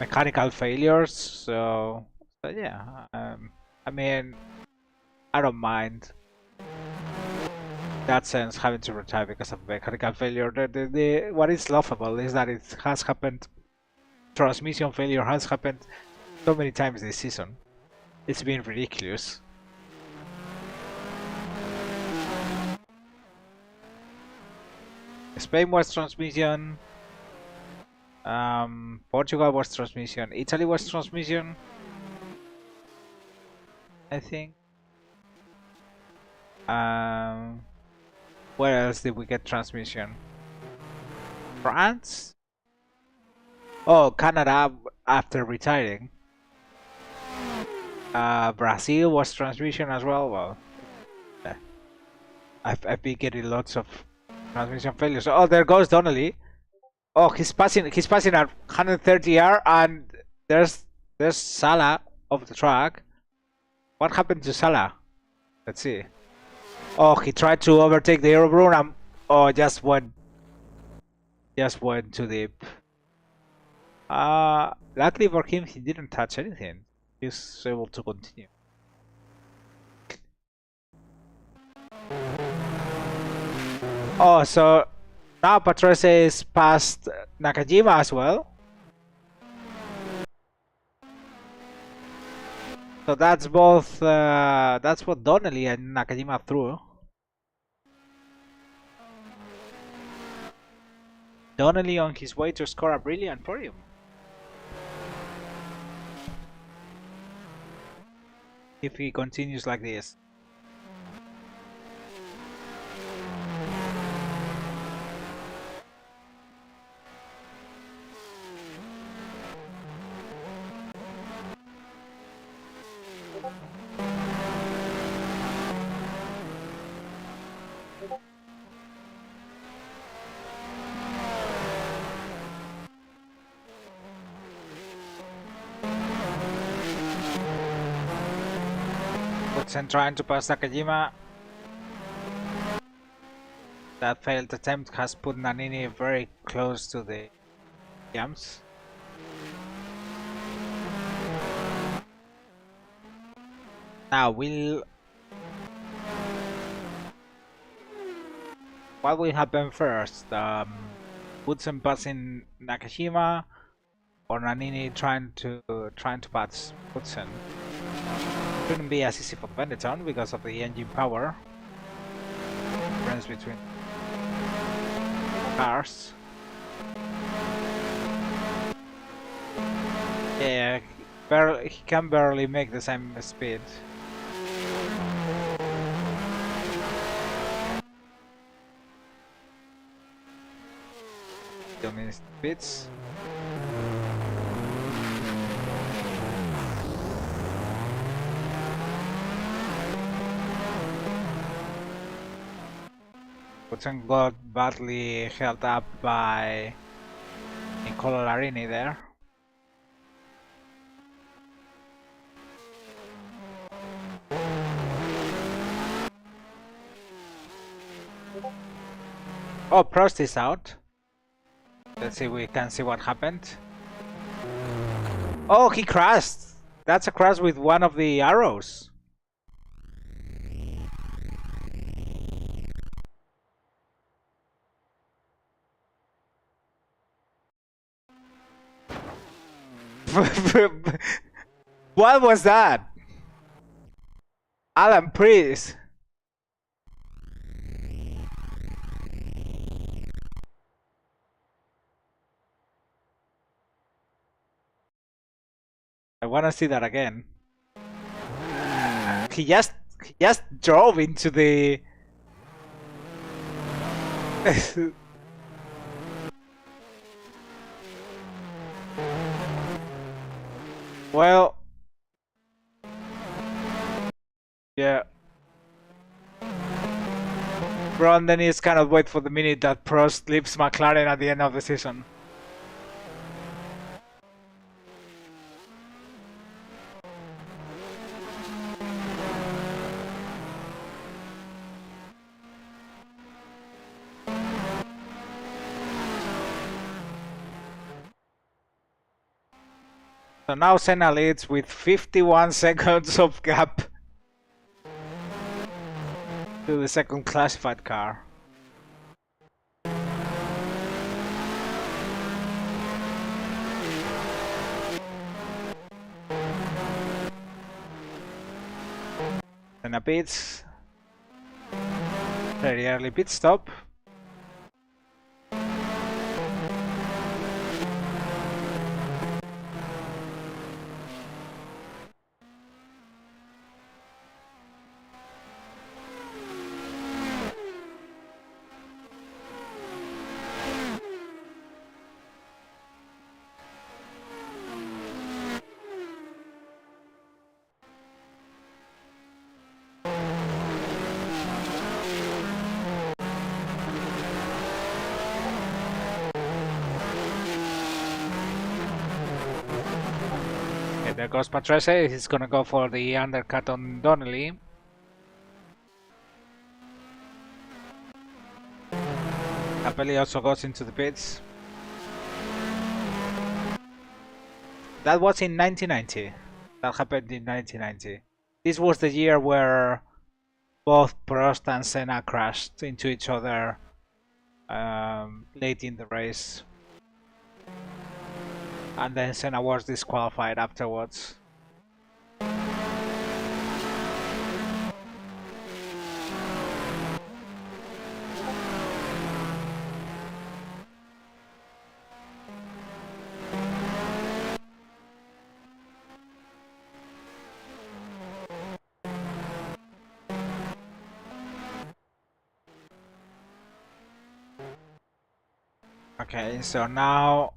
mechanical failures. So yeah, I mean, I don't mind that sense having to retire because of mechanical failure. What is laughable is that it has happened. Transmission failure has happened so many times this season. It's been ridiculous. Spain was transmission. Portugal was transmission. Italy was transmission. I think. Where else did we get transmission? France? Oh, Canada after retiring. Brazil was transmission as well. Well, I've been getting lots of transmission failures. Oh, there goes Donnelly. Oh, he's passing at 130R, and there's Salah off the track. What happened to Salah? Let's see. Oh, he tried to overtake the Aerobrune and oh, just went too deep. Luckily for him, he didn't touch anything. He's able to continue. Oh, so now Patrese is past Nakajima as well. So that's both that's what Donnelly and Nakajima threw. Donnelly on his way to score a brilliant podium. If he continues like this. And trying to pass Nakajima. That failed attempt has put Nannini very close to the jumps. Now what will happen first? Woodson passing Nakajima or Nannini trying to pass Woodson? Couldn't be as easy for Benetton because of the engine power difference between cars. Yeah, he can barely make the same speed. 2 minutes pits. Putin got badly held up by Nicola Larini there. Oh, Prost is out. Let's see, we can see what happened. Oh, he crashed. That's a crash with one of the arrows. What was that? Alan Priest. I wanna see that again. He just drove into the well, yeah. Brandon is cannot wait for the minute that Prost leaves McLaren at the end of the season. So now Senna leads with 51 seconds of gap to the second classified car. Senna pits. Very early pit stop. There goes Patrese, he's gonna go for the undercut on Donnelly. Capelli also goes into the pits. That was in 1990. That happened in 1990. This was the year where both Prost and Senna crashed into each other late in the race. And then Senna was disqualified afterwards. Okay, so now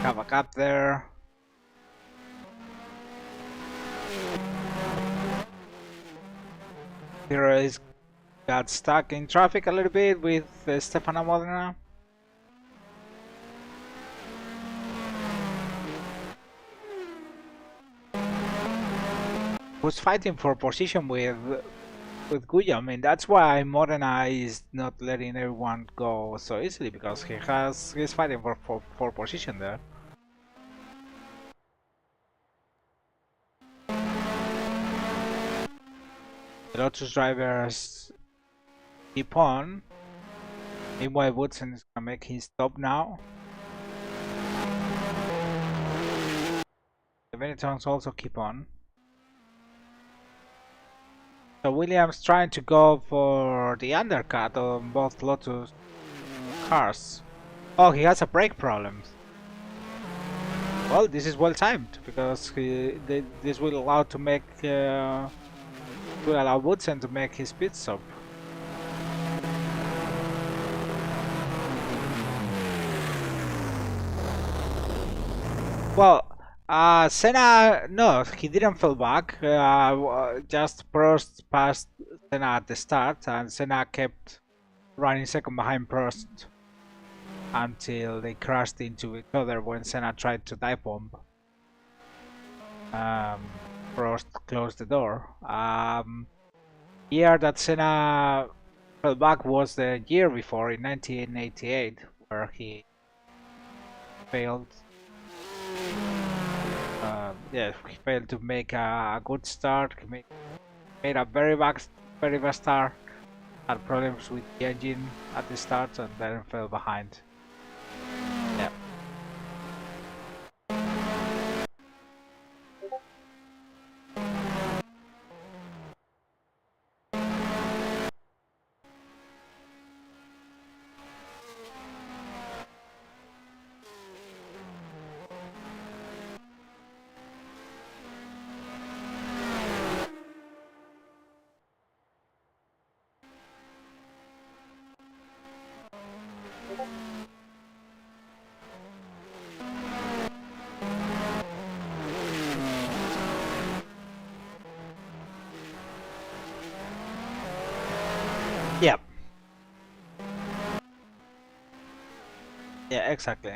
have a gap there. Heroes got stuck in traffic a little bit with Stefano Modena. Who's fighting for position with Guya. I mean, that's why Modena is not letting everyone go so easily, because he's fighting for position there. The Lotus drivers keep on. Meanwhile, Woodson is gonna make his stop now. The Venezuelans also keep on. So Williams trying to go for the undercut on both Lotus cars. Oh, he has a brake problem. Well, this is well timed, because this will allow to make will allow Woodson to make his pit stop. Well, Senna, no, he didn't fall back. Just Prost passed Senna at the start, and Senna kept running second behind Prost until they crashed into each other when Senna tried to dive bomb. Prost closed the door. Year that Senna fell back was the year before, in 1988, where he failed. Yeah, he failed to make a good start. He made a very bad start. Had problems with the engine at the start and then fell behind. Yeah. Yeah, exactly.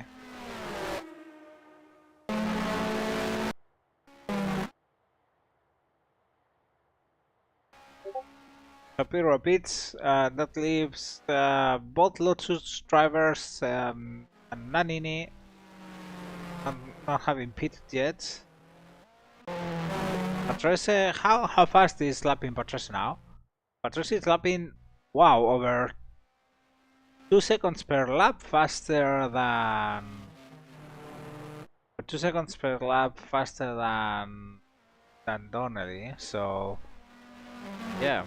Shapiro repeats, that leaves both Lotus drivers and Nannini not having pitted yet. Patrese, how fast is lapping Patrese now? Patrese is lapping, wow, over 2 seconds per lap faster than 2 seconds per lap faster than Donnelly. So yeah,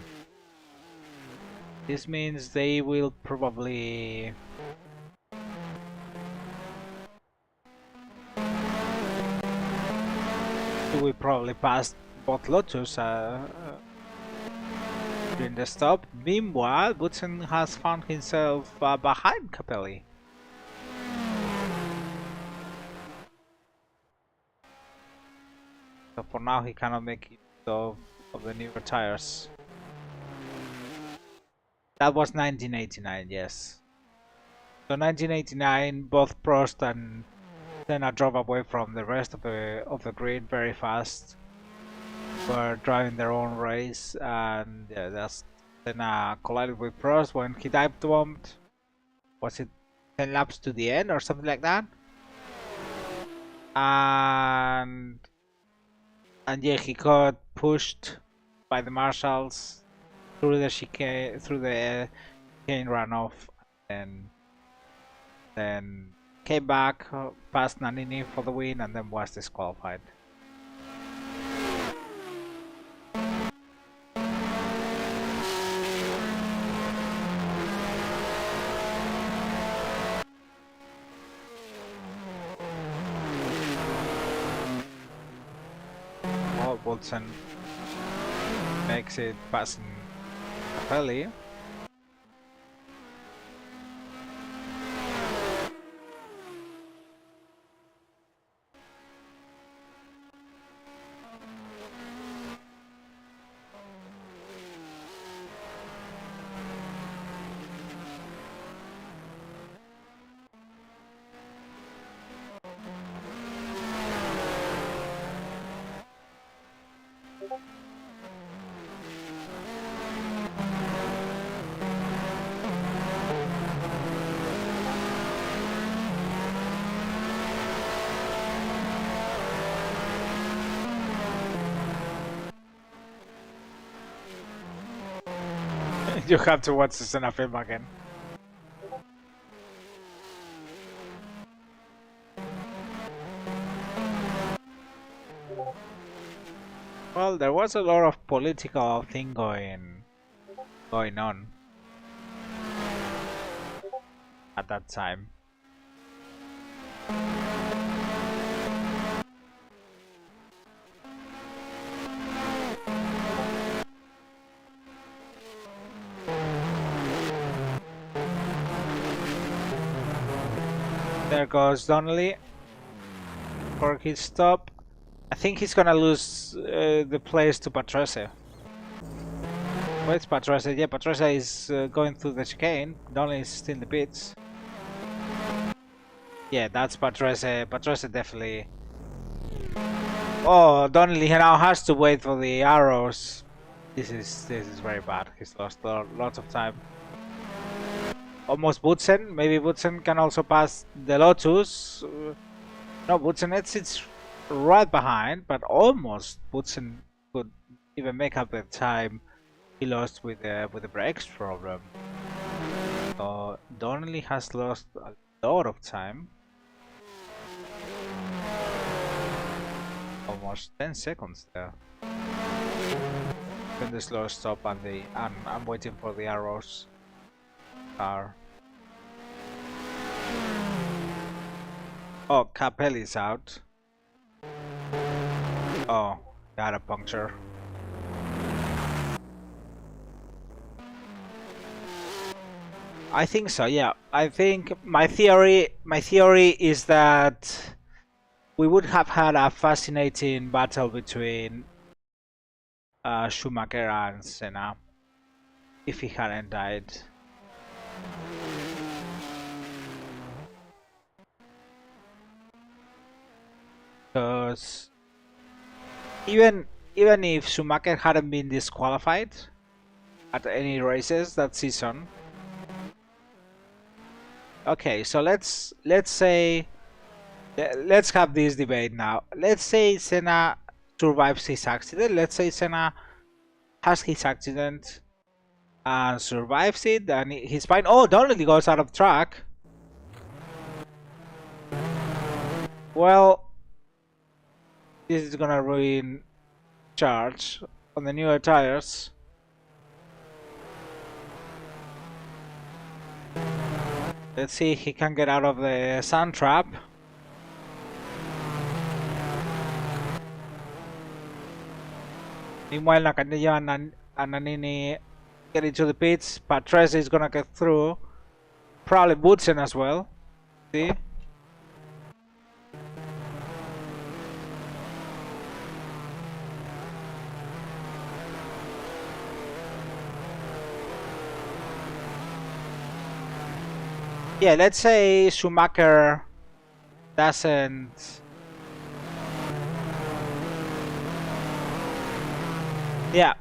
this means they will probably pass both Lotus during the stop. Meanwhile, Butsen has found himself behind Capelli. So for now he cannot make use of the newer tires. That was 1989, yes. So 1989, both Prost and Senna drove away from the rest of the grid very fast. Were driving their own race, and yeah, that's Senna collided with Prost when he dive bombed. Was it 10 laps to the end or something like that? And yeah, he got pushed by the marshals through the chicane, runoff, and then came back past Nannini for the win, and then was disqualified. Well, Wilson makes it passing Capelli. You have to watch the Senna film again. Well, there was a lot of political thing going on at that time. There goes Donnelly for his stop. I think he's gonna lose the place to Patrese. Where's Patrese? Yeah, Patrese is going through the chicane. Donnelly is still in the pits. Yeah, that's Patrese. Patrese definitely. Oh, Donnelly now has to wait for the arrows. This is very bad. He's lost lots of time. Almost Butsen. Maybe Butsen can also pass the Lotus. No, Butsen sits right behind, but almost Butsen could even make up the time he lost with the brakes problem. So Donnelly has lost a lot of time. Almost 10 seconds there. Then the slow stop and I'm waiting for the arrows car. Oh, Capelli's out. Oh, got a puncture. I think so, yeah. I think my theory is that we would have had a fascinating battle between Schumacher and Senna if he hadn't died. because even if Schumacher hadn't been disqualified at any races that season. Okay, so let's say let's have this debate now. Let's say Senna survives his accident. Let's say Senna has his accident and survives it, and he's fine. Oh, Donnelly goes out of track. Well, this is gonna ruin charge on the newer tires. Let's see if he can get out of the sand trap. Meanwhile, Nakaniya and Nannini get into the pits. Patrese is gonna get through. Probably Boutsen as well. See? Yeah, let's say Schumacher doesn't... Yeah.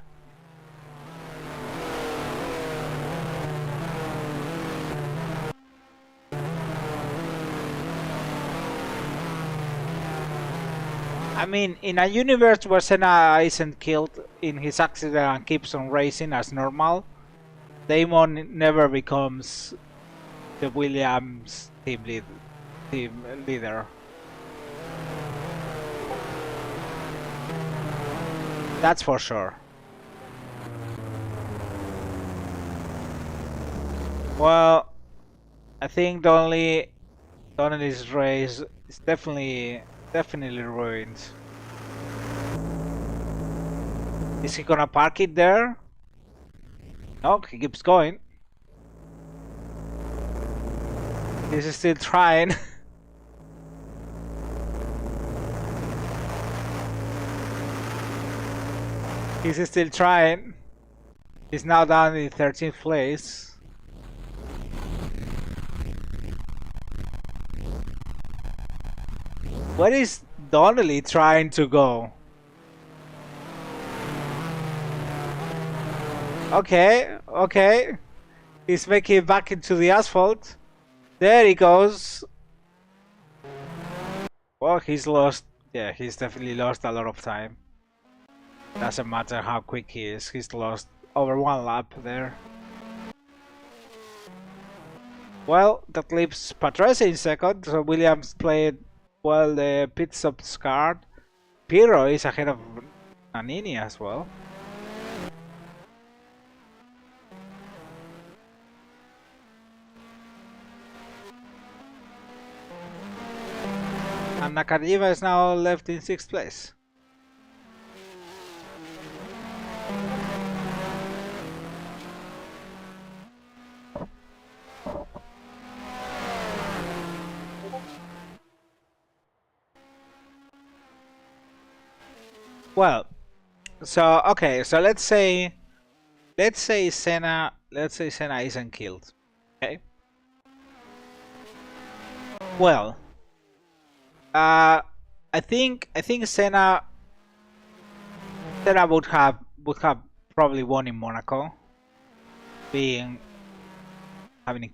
I mean, in a universe where Senna isn't killed in his accident and keeps on racing as normal, Damon never becomes the Williams team leader. That's for sure. Well, I think Donnelly's race is definitely ruined. Is he gonna park it there? No, he keeps going. He's still trying. He's still trying. He's now down in 13th place. Where is Donnelly trying to go? Okay. He's making it back into the asphalt. There he goes. Well, he's lost. Yeah, he's definitely lost a lot of time. Doesn't matter how quick he is. He's lost over 1 lap there. Well, that leaves Patrese in second. So Williams played well the pit stops card. Pirro is ahead of Nannini as well. And Nakajima is now left in 6th place. Well, so okay, so let's say Senna isn't killed. Okay. Well, I think Senna would have probably won in Monaco, having in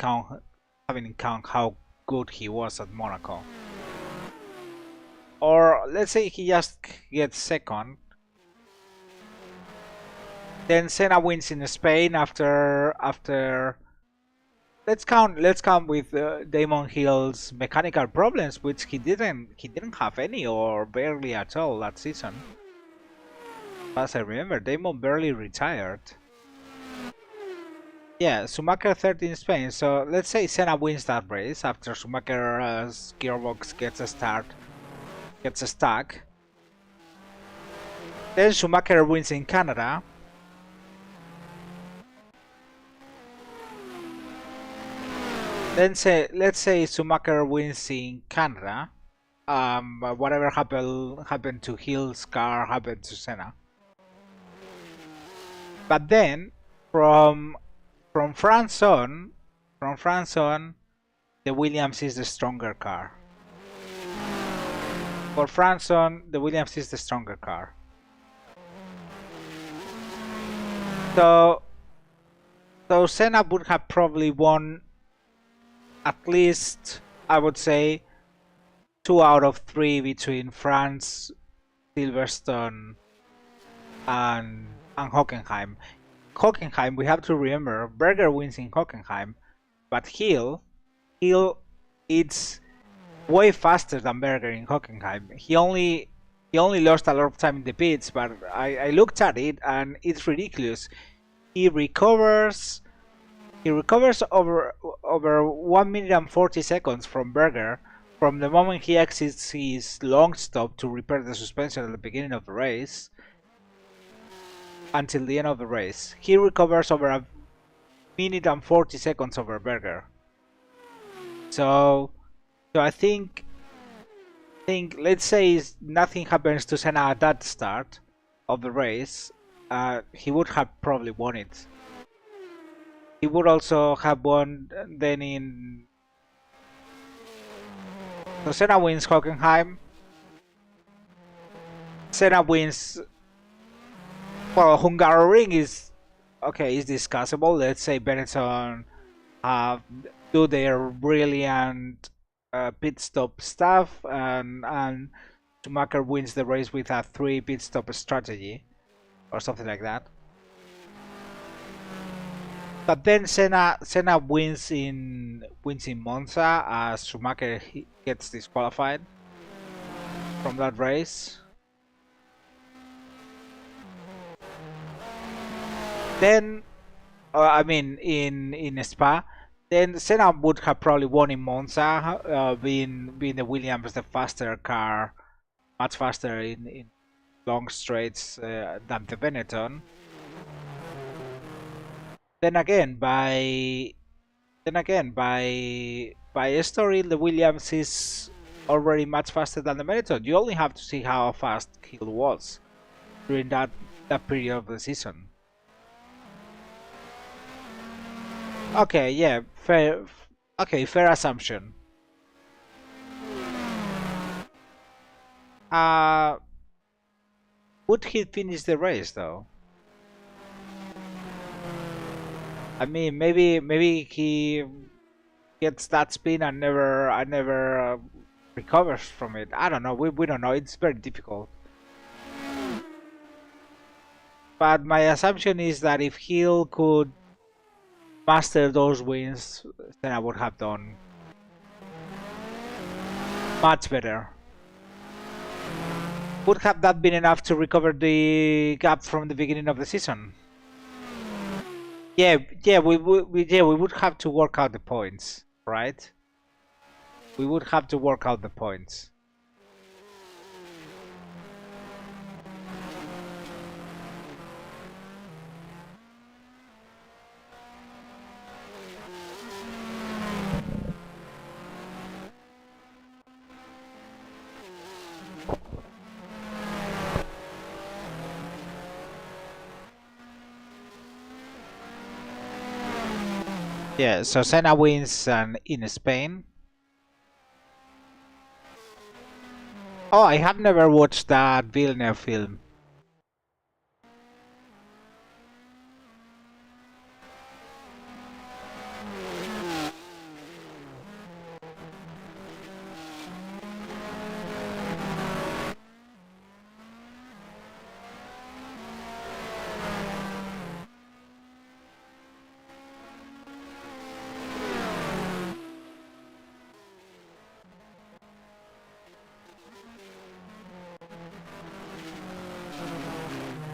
count how good he was at Monaco. Or let's say he just gets second. Then Senna wins in Spain after let's count with Damon Hill's mechanical problems, which he didn't have any or barely at all that season. As I remember, Damon barely retired. Yeah, Schumacher third in Spain. So let's say Senna wins that race after Schumacher's gearbox gets stuck. Then Schumacher wins in Canada. Let's say Schumacher wins in Canada. Whatever happened to Hill's car happened to Senna. But then from France on, the Williams is the stronger car. For France on, the Williams is the stronger car. So Senna would have probably won at least, I would say, 2 out of 3 between France, Silverstone, and Hockenheim. Hockenheim, we have to remember, Berger wins in Hockenheim, but Hill, it's way faster than Berger in Hockenheim. He only lost a lot of time in the pits, but I looked at it and it's ridiculous. He recovers over 1 minute and 40 seconds from Berger from the moment he exits his long stop to repair the suspension at the beginning of the race until the end of the race. He recovers over a minute and 40 seconds over Berger. So I think let's say nothing happens to Senna at that start of the race, he would have probably won it. He would also have won then in. So Senna wins Hockenheim. Senna wins. Well, Hungaroring is okay. Is discussable. Let's say Benetton do their brilliant pit stop stuff, and Schumacher wins the race with a 3 pit stop strategy or something like that. But then Senna wins in Monza as Schumacher gets disqualified from that race. Then, I mean, in Spa, then Senna would have probably won in Monza, being the Williams the faster car, much faster in long straights than the Benetton. Then again, by story, the Williams is already much faster than the Benetton. You only have to see how fast Hill was during that period of the season. Okay, yeah, fair. Okay, fair assumption. Would he finish the race though? I mean, maybe he gets that spin and never recovers from it. I don't know. We don't know. It's very difficult. But my assumption is that if Hill could master those wins, then I would have done much better. Would have that been enough to recover the gap from the beginning of the season? Yeah, we would have to work out the points, right? We would have to work out the points. Yeah, so Senna wins in Spain. Oh, I have never watched that Villeneuve film.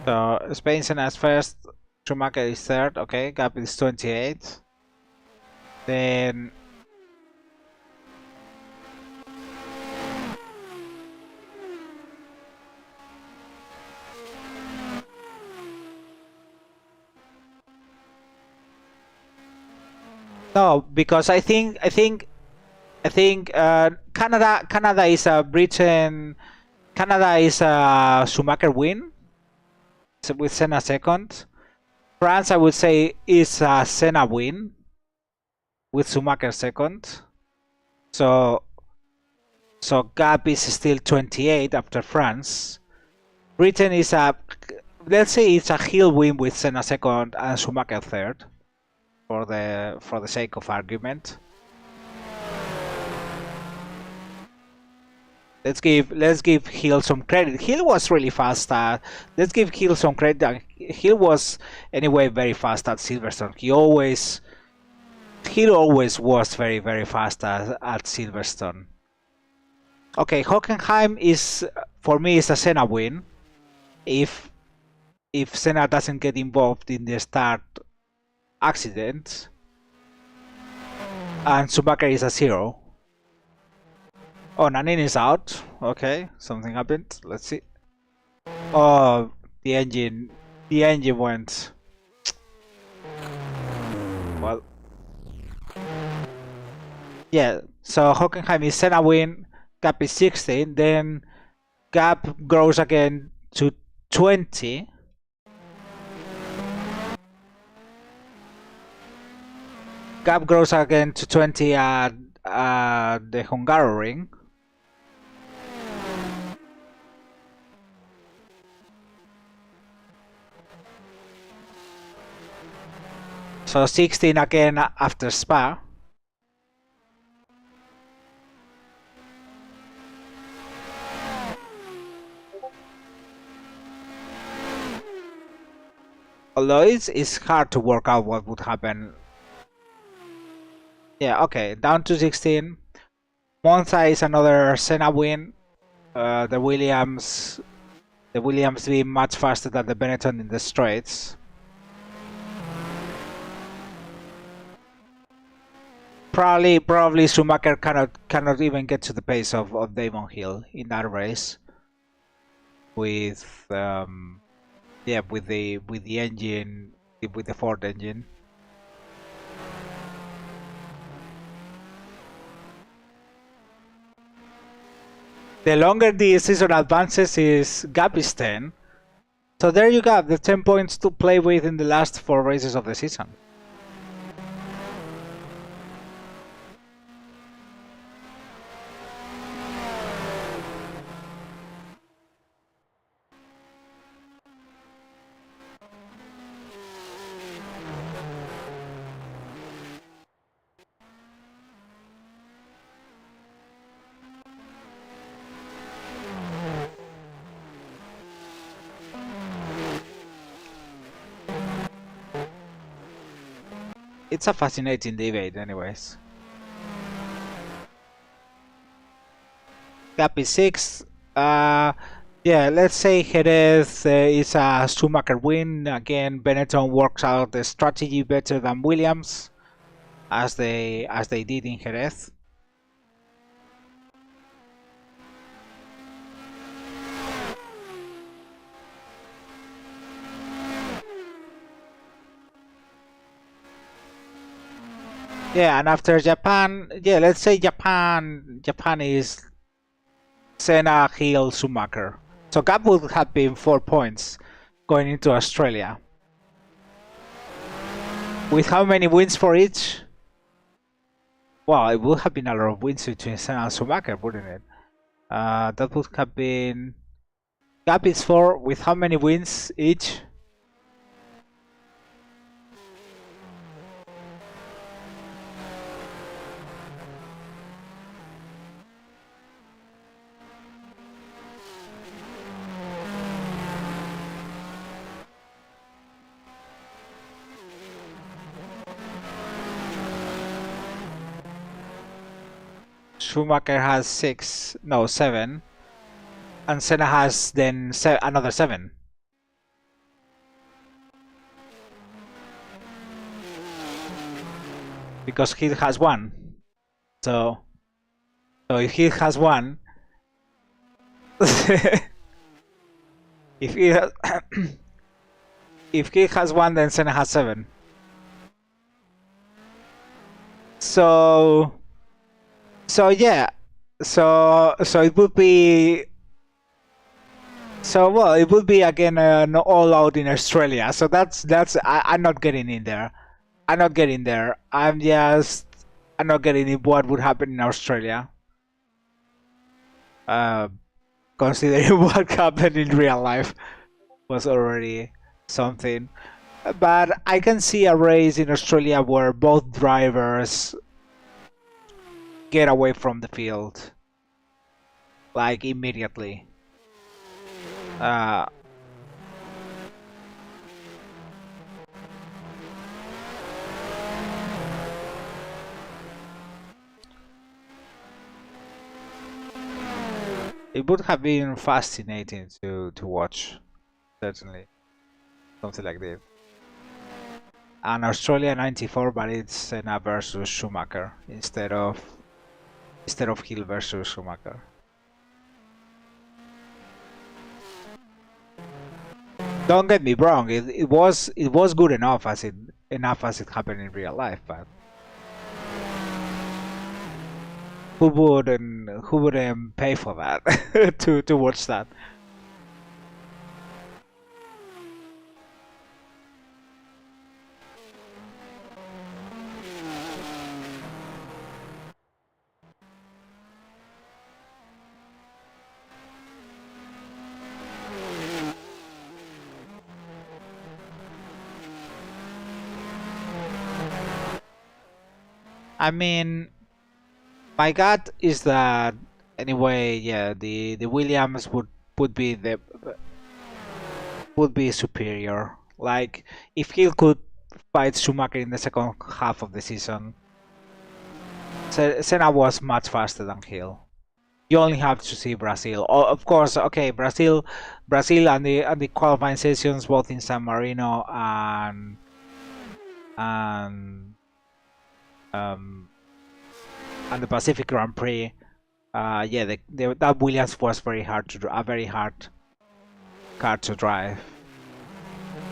So Spain Senna's first, Schumacher is third. Okay, gap is 28. Then no, because I think Canada is a Britain. Canada is a Schumacher win with Senna second. France, I would say, is a Senna win with Schumacher second. So So gap is still 28 after France. Britain is a, let's say it's a heel win with Senna second and Schumacher third, for the sake of argument. Let's give Hill some credit. Hill was really fast. Let's give Hill some credit. Hill was anyway very fast at Silverstone. Hill always was very fast at Silverstone. Okay, Hockenheim is, for me, is a Senna win. If Senna doesn't get involved in the start accident, and Schumacher is a 0. Oh, Nanin is out. Okay, something happened. Let's see. Oh, the engine went. Well, yeah. So Hockenheim is Senna win. Gap is 16. Then gap grows again to 20. Gap grows again to 20 at the Hungaroring. So 16 again after Spa. Although it's hard to work out what would happen. Yeah, okay, down to 16. Monza is another Senna win. The Williams being much faster than the Benetton in the straights. Probably Schumacher cannot even get to the pace of Damon Hill in that race. With with the engine, with the Ford engine. The longer the season advances, is gap is 10. So there you go, the 10 points to play with in the last 4 races of the season. It's a fascinating debate anyways. Gap is 6. Yeah, let's say Jerez is a Schumacher win. Again, Benetton works out the strategy better than Williams, as they did in Jerez. Yeah, and after Japan, yeah, let's say Japan is Senna, Hill, Schumacher. So gap would have been 4 points going into Australia. With how many wins for each? Well, it would have been a lot of wins between Senna and Schumacher, wouldn't it? That would have been... Gap is 4, with how many wins each? Schumacher has 7, and Senna has then another 7. Because he has 1. So if he has 1, if he has 1, then Senna has 7. So yeah, so it would be, it would be again an all out in Australia. So I'm not getting in there. I'm not getting there. I'm not getting in what would happen in Australia. Considering what happened in real life was already something. But I can see a race in Australia where both drivers get away from the field, like immediately. Uh, it would have been fascinating to watch, certainly, something like this. And Australia '94, but it's Senna versus Schumacher instead of Hill versus Schumacher. Don't get me wrong, it was good enough as it happened in real life, but who wouldn't pay for that to watch that? I mean, my gut is that anyway, yeah, the Williams would be the would be superior. Like if he could fight Schumacher in the second half of the season, Senna was much faster than Hill. You only have to see Brazil. Oh, of course, okay, Brazil and the qualifying sessions both in San Marino and um and the Pacific Grand Prix. Yeah, that Williams was very hard to a very hard car to drive.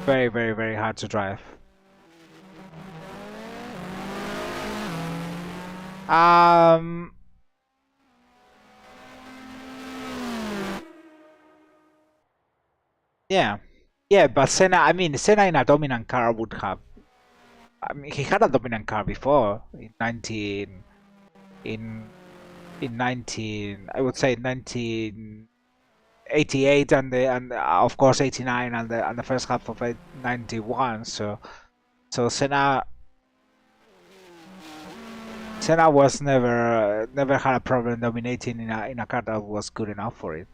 Very, very, very hard to drive. Um, yeah, yeah, but Senna. I mean, Senna in a dominant car would have. I mean, he had a dominant car before in in 19. I would say 1988 and of course 89 and the first half of 91. So Senna was never had a problem dominating in a car that was good enough for it.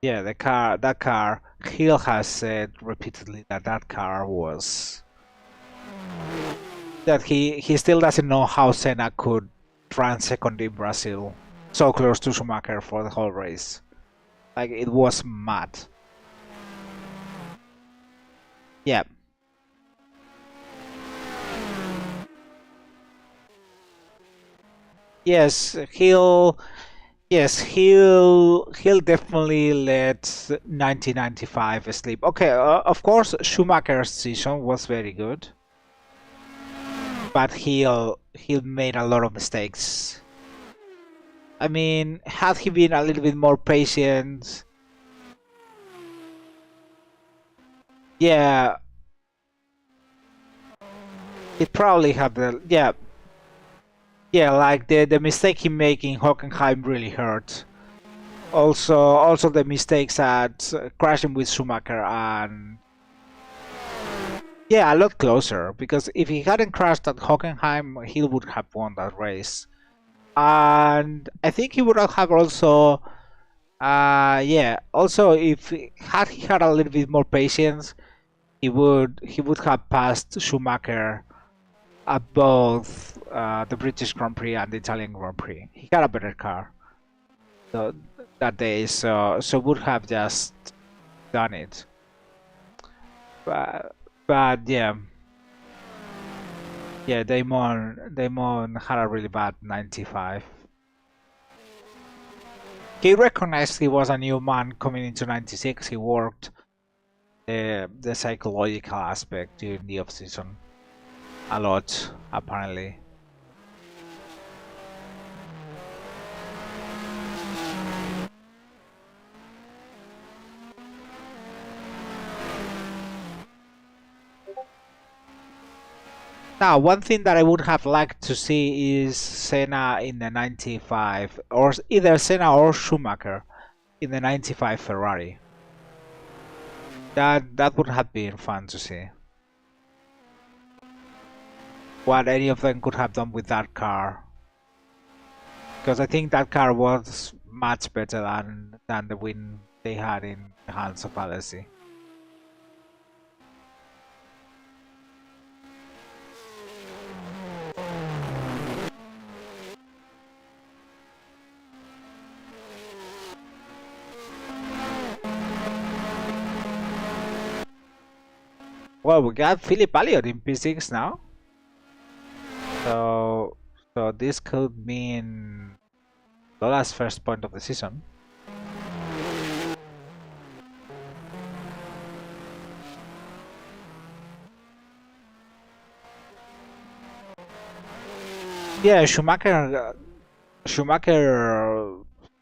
Yeah, that car, Hill has said repeatedly that that car was that he still doesn't know how Senna could run second in Brazil, so close to Schumacher for the whole race. Like it was mad. Yeah. Yes, he'll definitely let 1995 sleep. Okay, of course Schumacher's season was very good, but he'll made a lot of mistakes. I mean, had he been a little bit more patient, yeah, he probably had the yeah, like the mistake he made in Hockenheim really hurt. Also the mistakes at crashing with Schumacher and yeah, a lot closer because if he hadn't crashed at Hockenheim, he would have won that race. And I think he would have also, yeah. Also, if he had a little bit more patience, he would have passed Schumacher at both the British Grand Prix and the Italian Grand Prix. He got a better car so, that day, so would have just done it. But yeah, yeah. Damon had a really bad 95. He recognized he was a new man coming into 96. He worked the psychological aspect during the off season a lot, apparently. Now, one thing that I would have liked to see is Senna in the 95, or either Senna or Schumacher in the 95 Ferrari. That would have been fun to see. What any of them could have done with that car. Because I think that car was much better than the win they had in the hands of Alesi. Well, we got Philip Elliott in P6 now. So this could mean Lola's first point of the season. Yeah, Schumacher.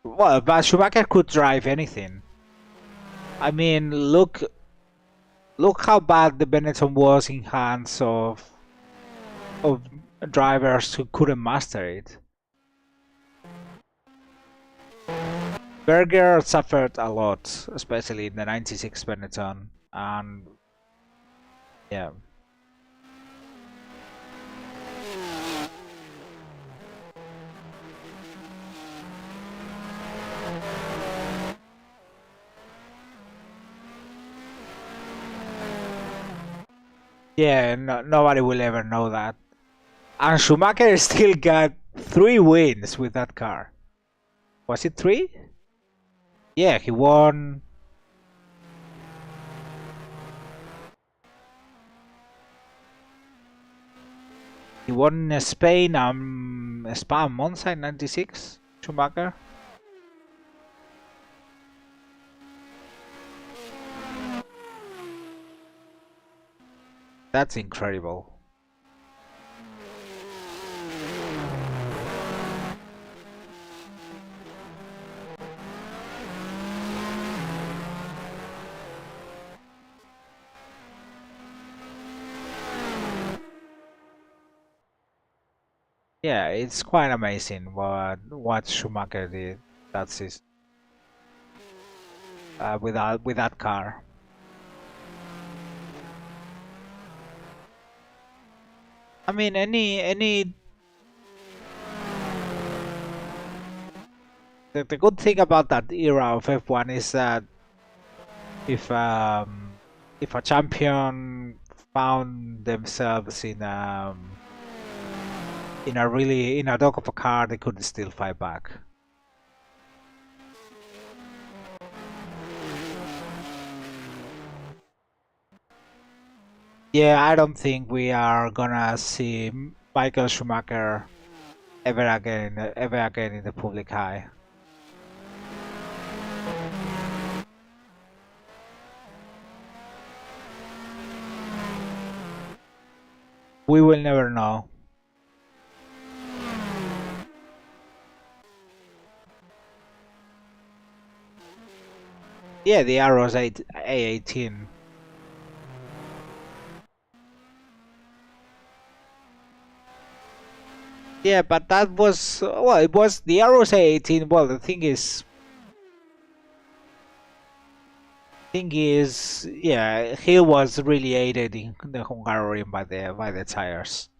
Well, but Schumacher could drive anything. I mean, look how bad the Benetton was in hands of drivers who couldn't master it. Berger suffered a lot, especially in the 96 Benetton, and yeah. Yeah, nobody will ever know that. And Schumacher still got 3 wins with that car. Was it 3? Yeah, he won. He won Spain, Spa and Monza in 96, Schumacher. That's incredible. Yeah, it's quite amazing what Schumacher did that season with that car. I mean, any. The good thing about that era of F1 is that if a champion found themselves in a dock of a car, they could still fight back. Yeah, I don't think we are gonna see Michael Schumacher ever again in the public eye. We will never know. Yeah, the Arrows A18. Yeah, but that was well. It was the Arrows A18. Well, the thing is, yeah, he was really aided in the Hungarian by the tires.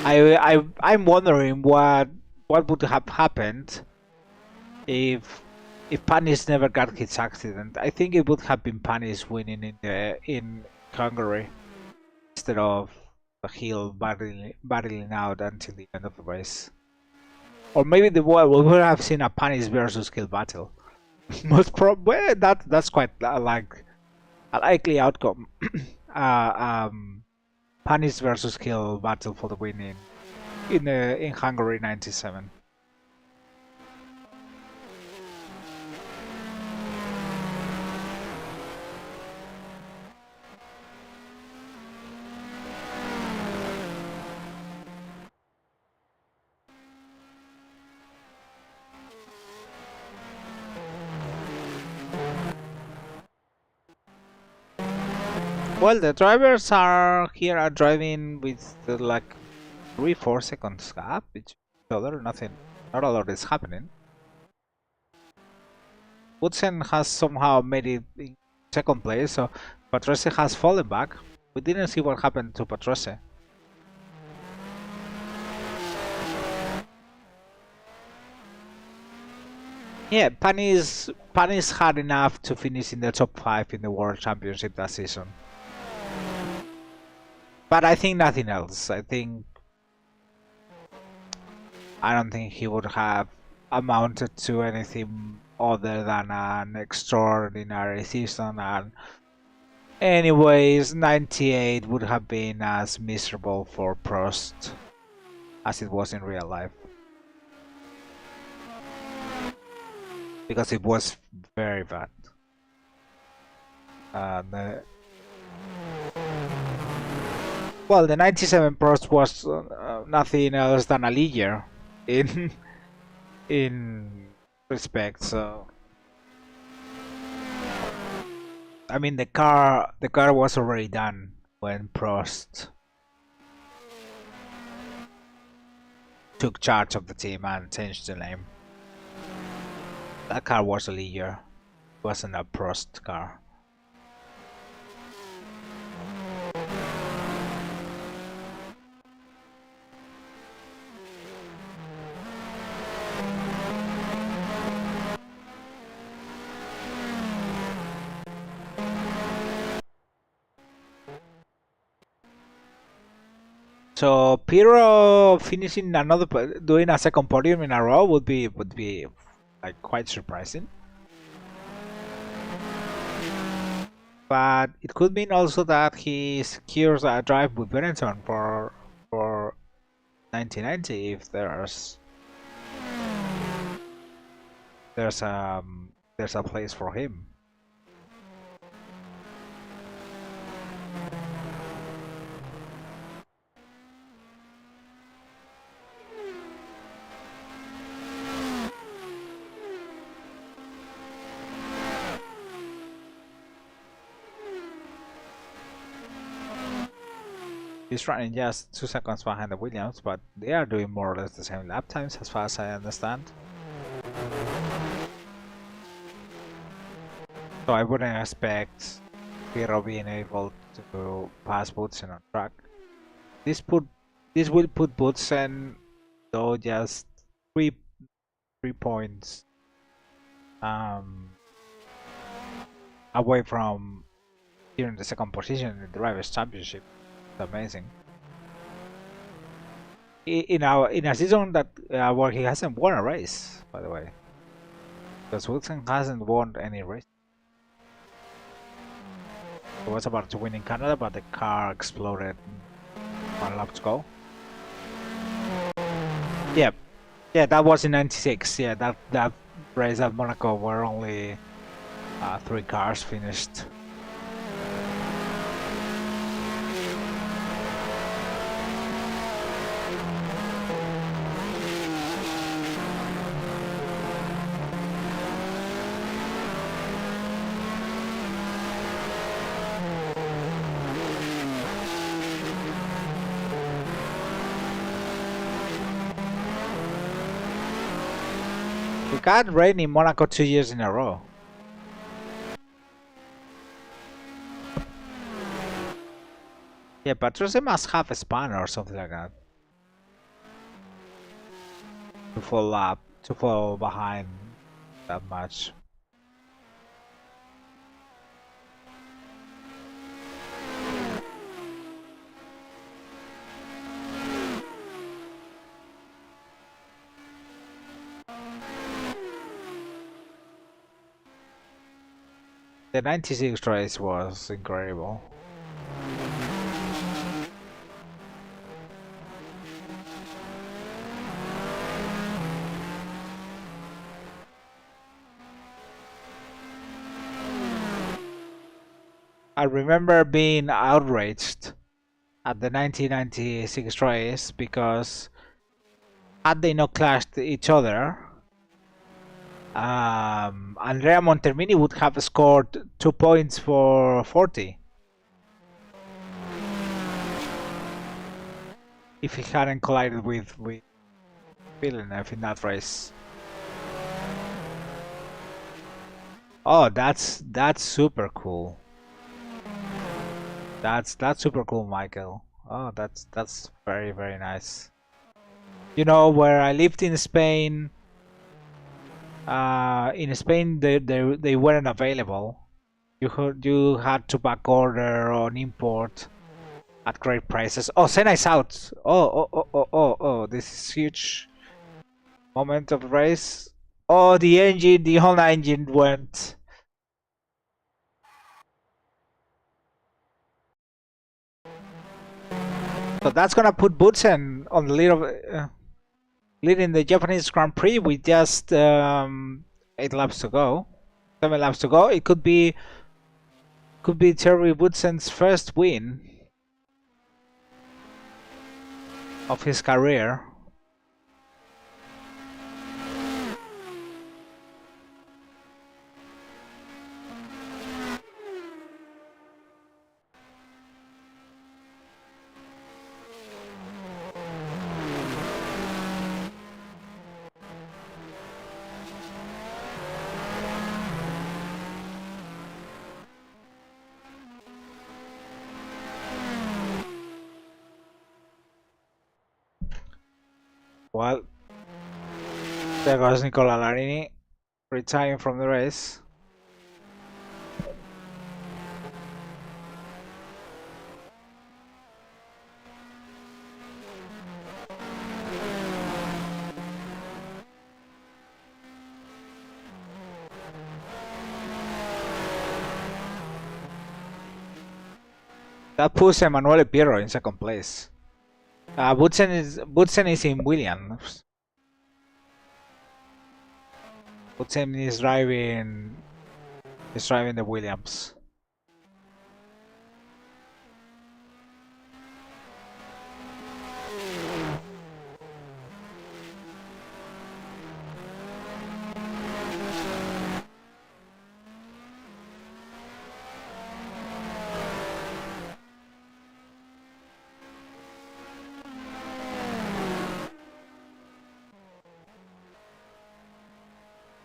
I'm wondering what would have happened if Panis never got his accident. I think it would have been Panis winning in Hungary instead of Hill battling out until the end of the race. Or maybe we would have seen a Panis versus Hill battle. Most probably that's quite like a likely outcome. Panis versus Hill battle for the win in Hungary '97. Well, the drivers are here are driving with like 3-4 seconds gap each other. Nothing, not a lot is happening. Woodsen has somehow made it in second place, so Patrese has fallen back. We didn't see what happened to Patrese. Yeah, Panis had enough to finish in the top 5 in the World Championship that season. But I think nothing else. I don't think he would have amounted to anything other than an extraordinary season, and anyways 98 would have been as miserable for Prost as it was in real life, because it was very bad. Well, the 97 Prost was nothing else than a leader in respect. So I mean, the car was already done when Prost took charge of the team and changed the name. That car was a leader, it wasn't a Prost car. So Pirro finishing doing a second podium in a row would be like quite surprising. But it could mean also that he secures a drive with Benetton for 1990 if there's a place for him. He's running just 2 seconds behind the Williams, but they are doing more or less the same lap times as far as I understand. So I wouldn't expect Pirro being able to pass Boutsen on track. This will put Boutsen though just three points away from here in the second position in the Drivers' Championship. Amazing. In a season that where he hasn't won a race, by the way, because Wilson hasn't won any race. He was about to win in Canada, but the car exploded 1 lap to go. Yeah, that was in '96. Yeah, that race at Monaco where only 3 cars finished. It got rain in Monaco 2 years in a row. Yeah, Patrese must have a spanner or something like that. To fall behind that much. The '96 race was incredible. I remember being outraged at the 1996 race because had they not clashed each other, Andrea Montermini would have scored 2 points for 40. if he hadn't collided with Villeneuve in that race. Oh, that's super cool. That's super cool, Michael. Oh, that's very nice. You know, where I lived in Spain, they weren't available. You had to back order on import at great prices. Oh, Senna is out. Oh, this is huge moment of the race. Oh, the Honda engine went. So that's gonna put Butsen on the lead of leading the Japanese Grand Prix with just 8 laps to go, 7 laps to go. It could be Terry Woodsen's first win of his career. Well, there goes Nicola Larini retiring from the race. That puts Emanuele Pirro in second place. Butsen is in Williams. Butsen is driving the Williams.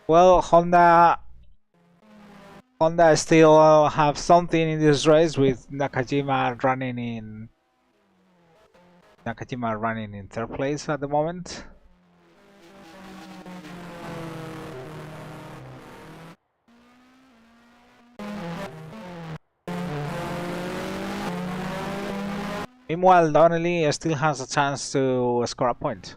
Well, Honda still have something in this race with Nakajima running in third place at the moment. Meanwhile, Donnelly still has a chance to score a point.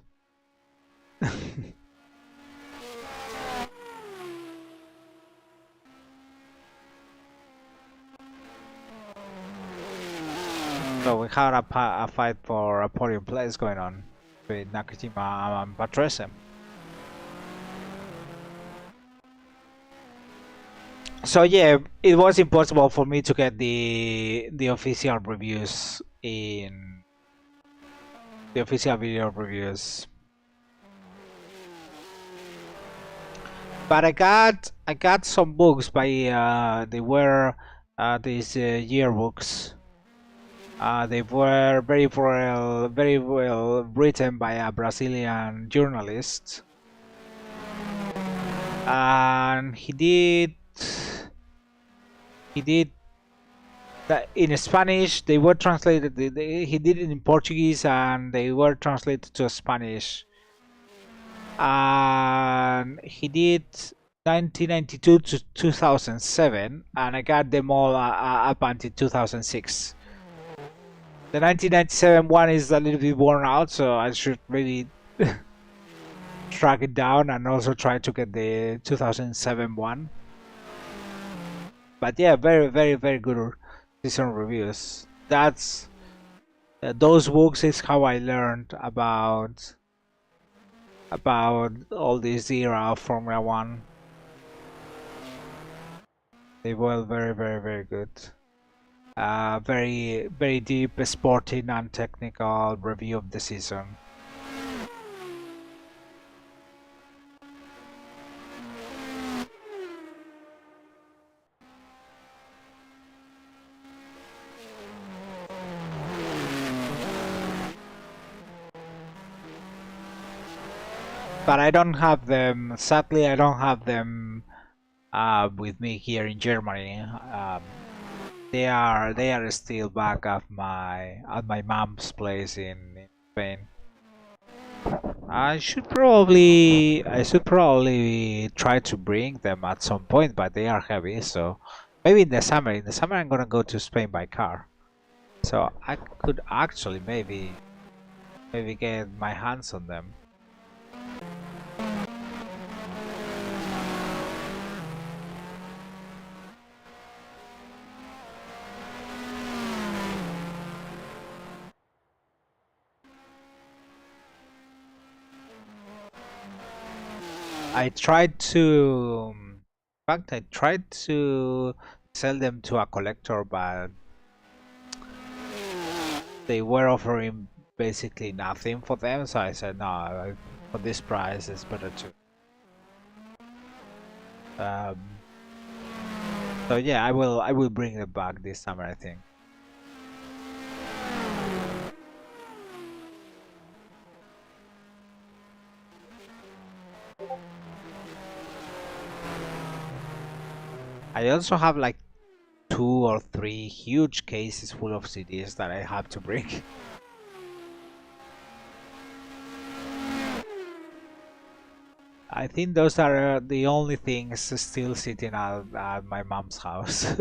So we had a fight for a podium place going on with Nakajima and Patrese. So yeah, it was impossible for me to get the official reviews in the official video reviews. But I got some books by they were these yearbooks. They were very well written by a Brazilian journalist, and he did that in Spanish. They were translated. He did it in Portuguese, and they were translated to Spanish. And he did 1992 to 2007, and I got them all up until 2006. The 1997 one is a little bit worn out, so I should really track it down and also try to get the 2007 one. But yeah, very good season reviews. That's those books is how I learned about all this era of Formula One. They were very good. Very deep sporting and technical review of the season. but I don't have them. Sadly, I don't have them with me here in Germany. They are still back at my mom's place in Spain. I should probably try to bring them at some point, but they are heavy, so maybe in the summer. In the summer, I'm gonna go to Spain by car, so I could actually maybe get my hands on them. I tried to, in fact, I tried to sell them to a collector, but they were offering basically nothing for them. So I said, no, for this price, it's better to. So yeah, I will bring them back this summer, I think. I also have like 2 or 3 huge cases full of CDs that I have to bring. I think those are the only things still sitting at my mom's house.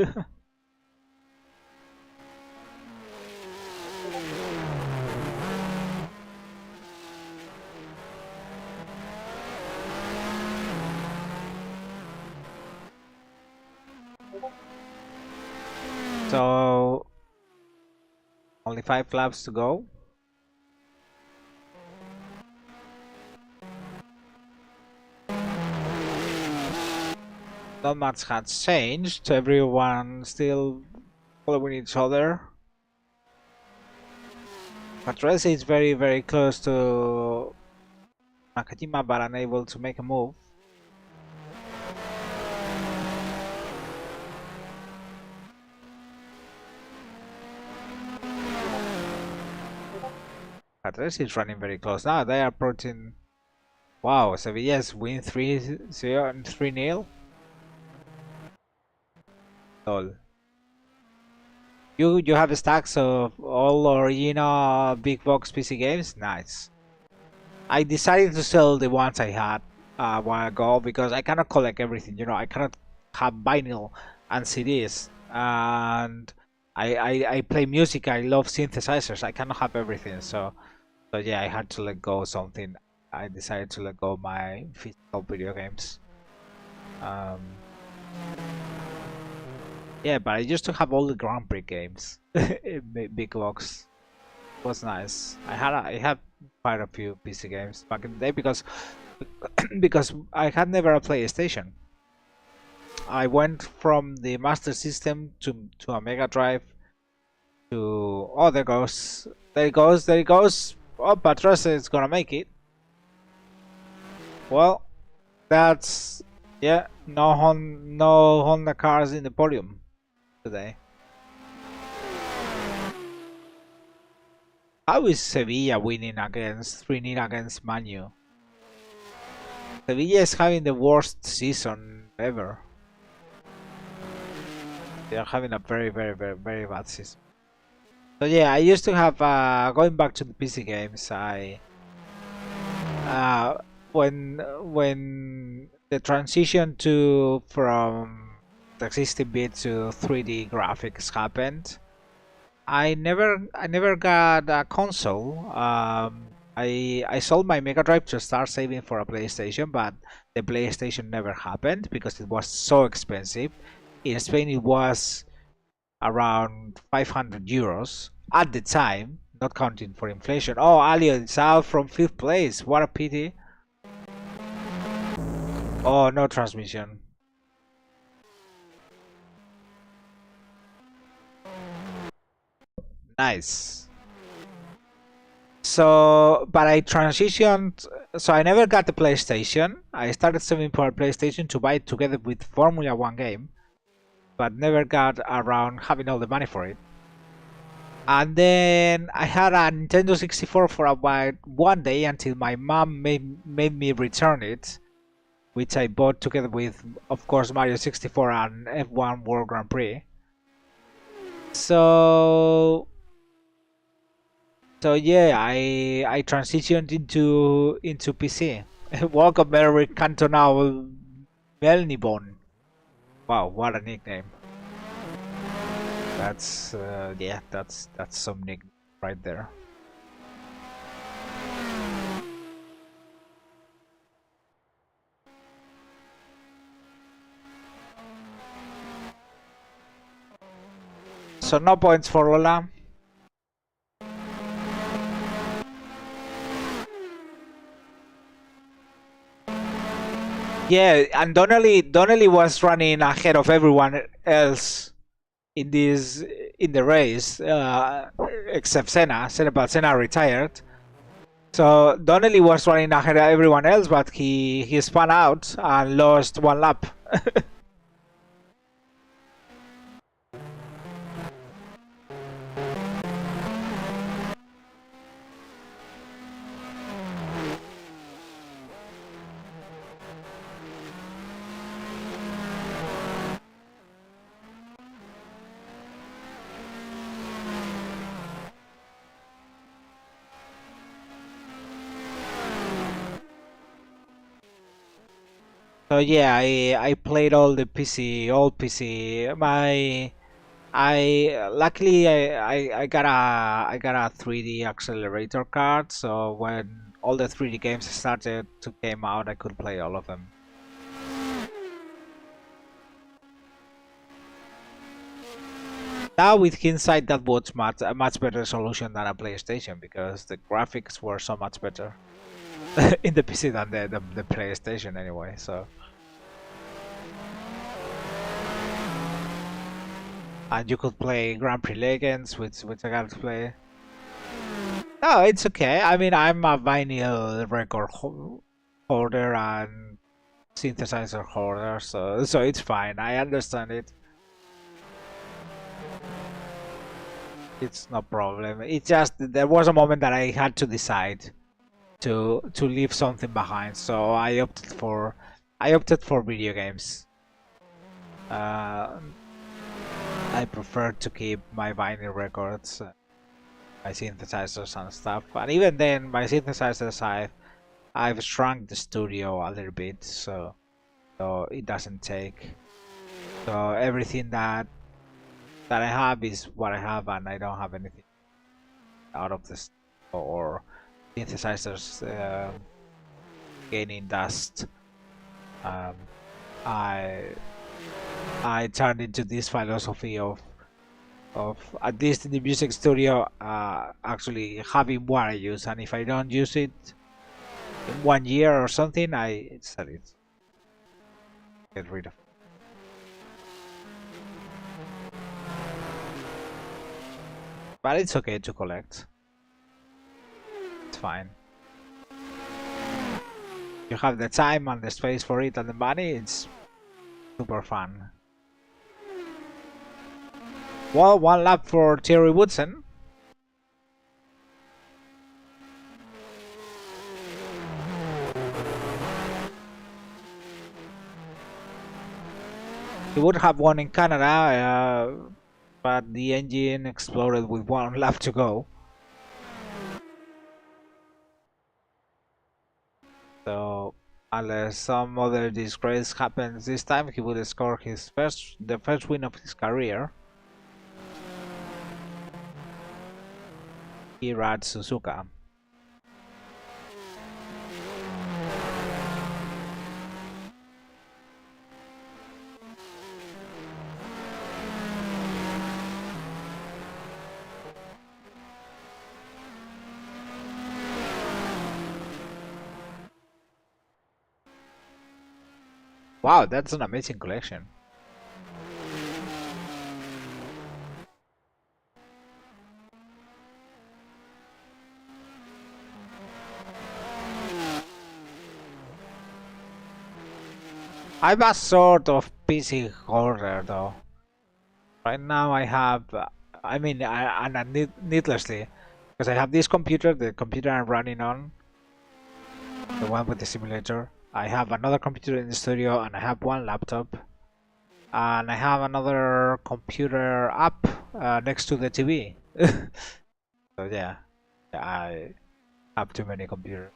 So only 5 laps to go. Not much has changed. Everyone still following each other. Patrese is very close to Nakajima, but unable to make a move. Patrese is running very close now. They are approaching. Wow, Sevilla's win 3-0 and 3-0. Lol. You have stacks of all original big box PC games? Nice. I decided to sell the ones I had a while ago because I cannot collect everything, you know, I cannot have vinyl and CDs, and I play music, I love synthesizers, I cannot have everything, so yeah, I had to let go of something. I decided to let go of my physical video games. Yeah, but I used to have all the Grand Prix games in big box. It was nice. I had quite a few PC games back in the day because because I had never a PlayStation. I went from the Master System to a Mega Drive to there it goes. Oh, Patras is gonna make it. Well, that's yeah. No Honda cars in the podium today. How is Sevilla winning against 3-0 against Manu? Sevilla is having the worst season ever. They are having a very bad season. So yeah, I used to have going back to the PC games. I when the transition from the existing bit to 3D graphics happened, I never got a console. I sold my Mega Drive to start saving for a PlayStation, but the PlayStation never happened because it was so expensive. In Spain, it was around 500 euros at the time, not counting for inflation. Oh, Alio is out from 5th place. What a pity. Oh, no transmission. Nice. So, but I transitioned, so I never got the PlayStation. I started saving for a PlayStation to buy it together with Formula 1 game, but never got around having all the money for it. And then I had a Nintendo 64 for about 1 day until my mom made me return it, which I bought together with, of course, Mario 64 and F1 World Grand Prix. So yeah, I transitioned into PC. Welcome, Eric Cantona Melnibon. Wow, what a nickname! That's yeah, that's some nick right there. So no points for Lola. Yeah, and Donnelly was running ahead of everyone else in this in the race, except Senna. But Senna retired. So Donnelly was running ahead of everyone else, but he spun out and lost 1 lap. So yeah, I played all the PC, all PC. I luckily I got a 3D accelerator card, so when all the 3D games started to came out, I could play all of them. Now with hindsight, that was a much better solution than a PlayStation because the graphics were so much better in the PC than the PlayStation anyway. So. And you could play Grand Prix Legends, which I got to play. No, it's okay. I mean, I'm a vinyl record holder and synthesizer holder, so it's fine. I understand it. It's no problem. It's just there was a moment that I had to decide to leave something behind, so I opted for video games. I prefer to keep my vinyl records, my synthesizers and stuff. And even then, my synthesizers I've shrunk the studio a little bit, so it doesn't take. So everything that I have is what I have, and I don't have anything out of this or synthesizers gaining dust. Um, I turned into this philosophy of at least in the music studio actually having what I use, and if I don't use it in 1 year or something, I sell it, get rid of it. But it's okay to collect. It's fine. You have the time and the space for it and the money, it's super fun. Well, 1 lap for Thierry Woodson. He would have won in Canada, but the engine exploded with 1 lap to go. So unless some other disgrace happens this time, he would score the first win of his career here at Suzuka. Wow, that's an amazing collection. I'm a sort of PC hoarder though. Right now I have I mean, needlessly, because I have this computer, the computer I'm running on, the one with the simulator. I have another computer in the studio, and I have one laptop, and I have another computer up next to the TV. So yeah, I have too many computers.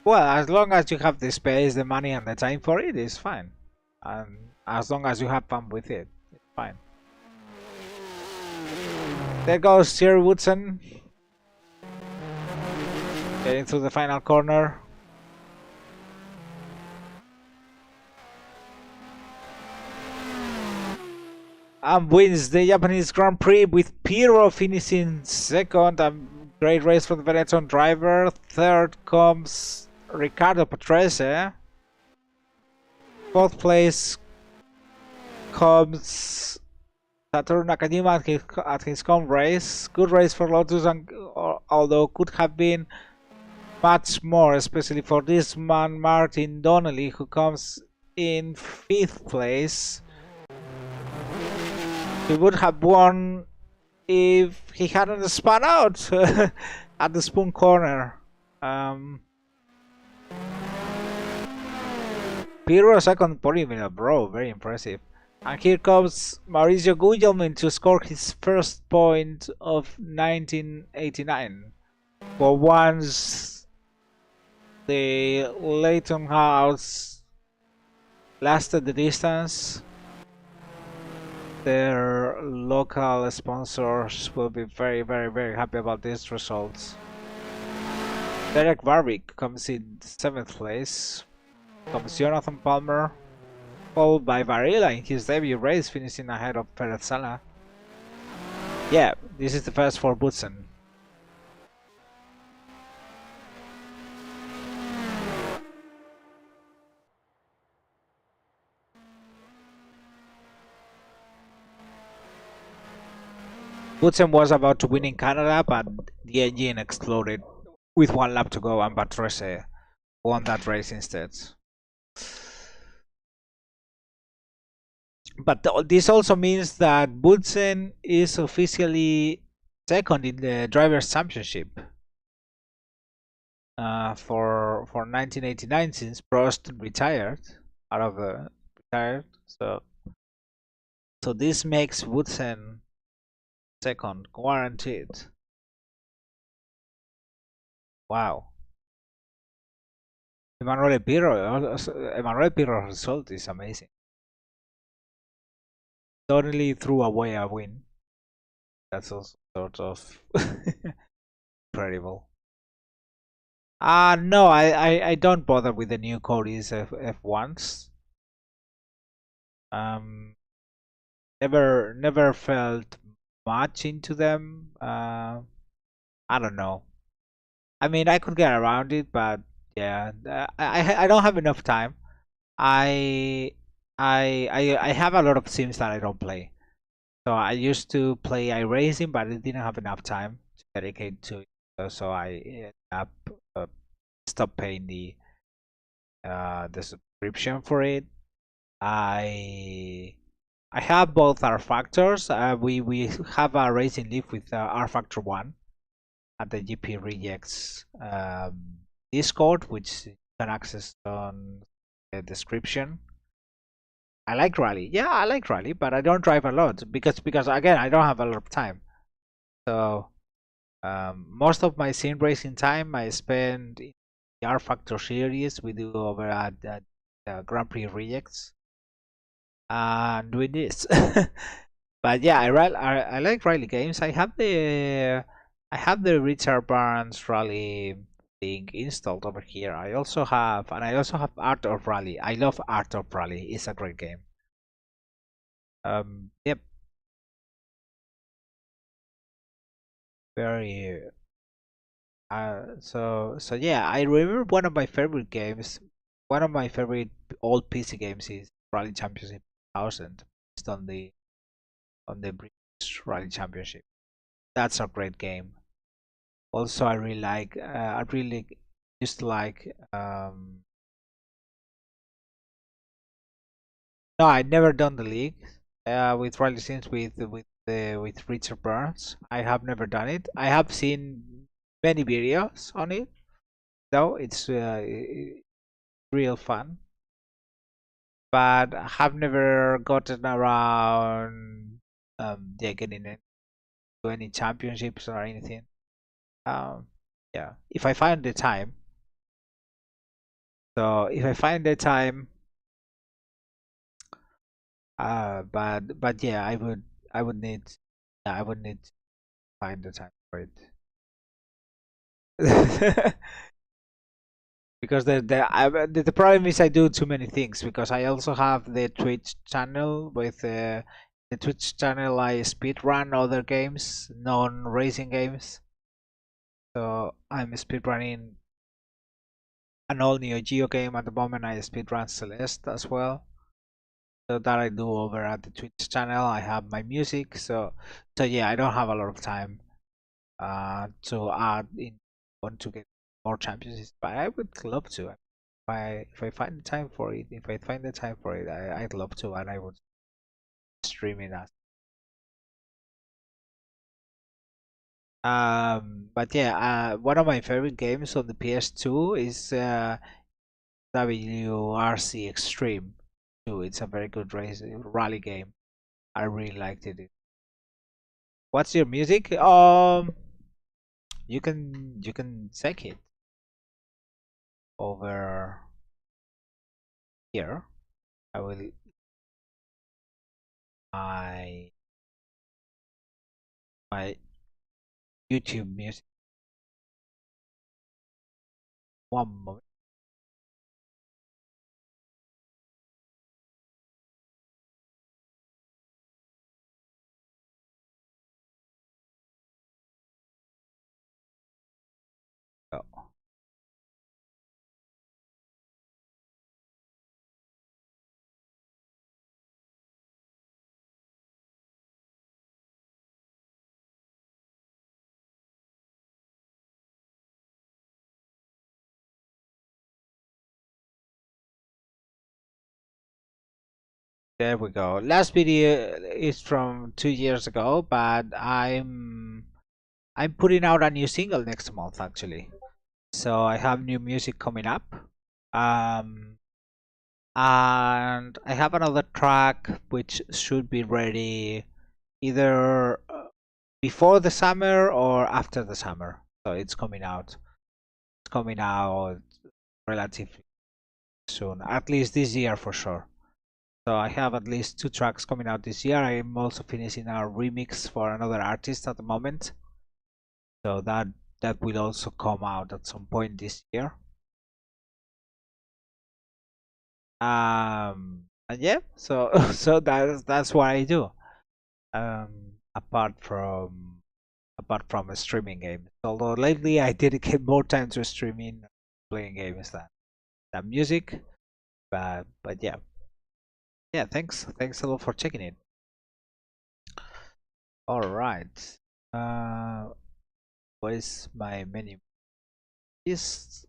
Well, as long as you have the space, the money, and the time for it, it's fine. And as long as you have fun with it, it's fine. There goes Sir Woodson. Getting through the final corner. And wins the Japanese Grand Prix with Pirro finishing second. A great race for the Benetton driver. Third comes Riccardo Patrese. Fourth place comes Satoru Nakajima at his home race. Good race for Lotus, and although could have been much more, especially for this man Martin Donnelly, who comes in 5th place. He would have won if he hadn't spun out at the spoon corner. Pirro second podium in a row, very impressive. And here comes Mauricio Gugelmin to score his first point of 1989. For once, the Leighton House lasted the distance. Their local sponsors will be very, very, very happy about these results. Derek Warwick comes in 7th place. Comes Jonathan Palmer, followed by Varela in his debut race, finishing ahead of Perez Sala. Yeah, this is the first for Boutsen. Boutsen was about to win in Canada, but the engine exploded with 1 lap to go, and Patrese won that race instead. But this also means that Boutsen is officially second in the Drivers' Championship for 1989, since Prost retired out of the retired. So this makes Boutsen second, guaranteed. Wow. Emanuele Pirro's result is amazing. Totally threw away a win. That's also sort of incredible. No, I don't bother with the new Cody's F1s. Never felt much into them. I don't know. I mean, I could get around it, but yeah, I don't have enough time. I have a lot of sims that I don't play. So I used to play iRacing, but I didn't have enough time to dedicate to it. So I stopped paying the subscription for it. I have both R factors. We have a racing league with R factor 1 at the GP Rejects Discord, which you can access on the description. I like rally. Yeah, I like rally, but I don't drive a lot because again I don't have a lot of time. So most of my sim racing time I spend in the R Factor series we do over at Grand Prix Rejects and doing this. But yeah, I like rally games. I have the Richard Barnes rally thing installed over here. I also have Art of Rally. I love Art of Rally. It's a great game. Yep. Very so yeah, I remember one of my favorite games, one of my favorite old PC games is Rally Championship 1000. It's on the British Rally Championship. That's a great game. Also, I really like I really used to like No, I never done the league with rally scenes with Richard Burns. I have never done it. I have seen many videos on it, though. It's real fun, but I have never gotten around getting into any championships or anything. Yeah, if I find the time. So if I find the time, but yeah, I would need, yeah, I would need to find the time for it. Because the problem is I do too many things, because I also have the Twitch channel. With the Twitch channel I speed run other games, non-racing games. So I'm speed running an all Neo Geo game at the moment. I speed run Celeste as well. So that I do over at the Twitch channel. I have my music, so yeah, I don't have a lot of time to add in, want to get more championships, but I would love to. If I find the time for it, I'd love to, and I would stream it as. But yeah, one of my favorite games on the PS2 is WRC Extreme 2. It's a very good race rally game. I really liked it. What's your music? You can check it over here. I will my my YouTube music. One moment. Oh. There we go. Last video is from 2 years ago, but I'm putting out a new single next month actually. So I have new music coming up. Um, and I have another track which should be ready either before the summer or after the summer. So it's coming out. It's coming out relatively soon, at least this year for sure. So I have at least 2 tracks coming out this year. I'm also finishing a remix for another artist at the moment. So that will also come out at some point this year. And yeah, so so that's what I do. Apart from a streaming games. Although lately I dedicate more time to streaming, playing games than music. But yeah. Yeah, thanks a lot for checking it. All right. What is my menu? Is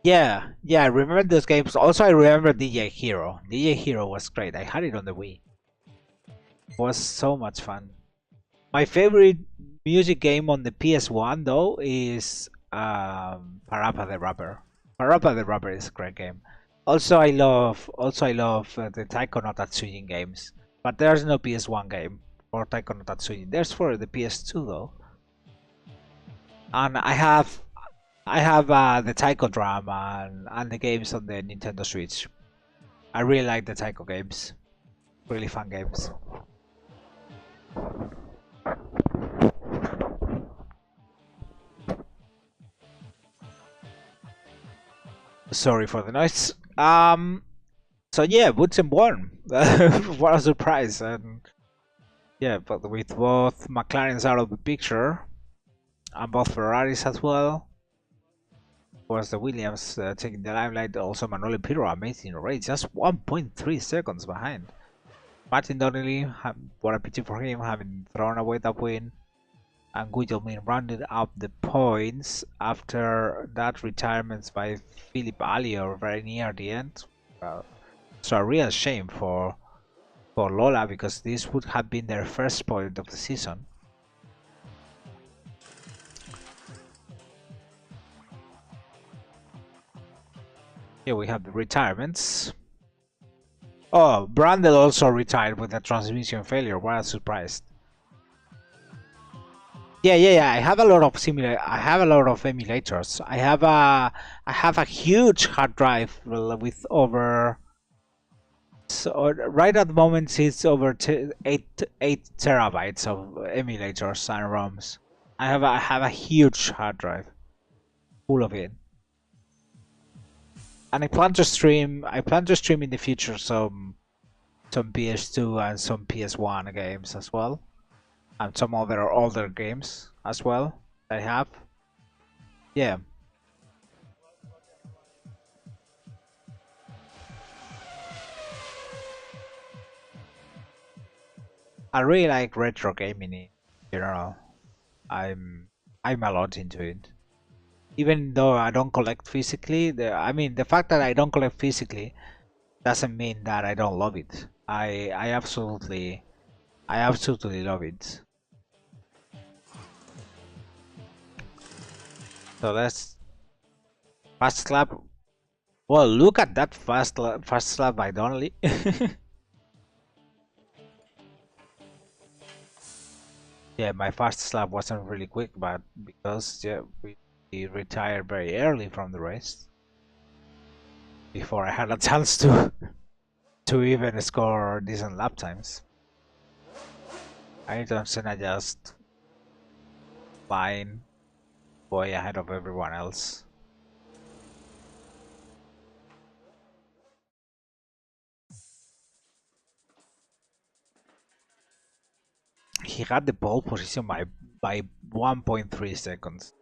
yeah, I remember those games. Also, I remember DJ Hero. DJ Hero was great. I had it on the Wii. It was so much fun. My favorite music game on the PS1 though is Parappa the Rapper. Parappa the Rapper is a great game. Also I love the Taiko no Tatsujin games, but there's no PS1 game for Taiko no Tatsujin. There's for the PS2 though, and I have the Taiko Drum and the games on the Nintendo Switch. I really like the Taiko games, really fun games. Sorry for the noise. So yeah, Woods and Born. What a surprise! And yeah, but with both McLarens out of the picture and both Ferraris as well, was the Williams taking the limelight. Also, Manuel Piro, amazing race, just 1.3 seconds behind. Martin Donnelly, what a pity for him, having thrown away that win. and Gugelmin rounded up the points after that retirement by Philip Allior very near the end. So a real shame for Lola, because this would have been their first point of the season. Here we have the retirements. Oh, Brandel also retired with a transmission failure. What a surprise! Yeah. I have a lot of emulators. I have a huge hard drive with over. So right at the moment it's over 8 terabytes of emulators and ROMs. I have a huge hard drive full of it. And I plan to stream in the future some PS2 and some PS1 games as well, and some other older games as well I have. Yeah. I really like retro gaming in general. I'm a lot into it. Even though I don't collect physically, the fact that I don't collect physically doesn't mean that I don't love it. I absolutely love it. So let's fast lap. Well, look at that fast lap by Donnelly. Yeah, my fast lap wasn't really quick, but because we retired very early from the race before I had a chance to even score decent lap times. Ayrton Senna just flying way ahead of everyone else. He had the pole position by 1.3 seconds.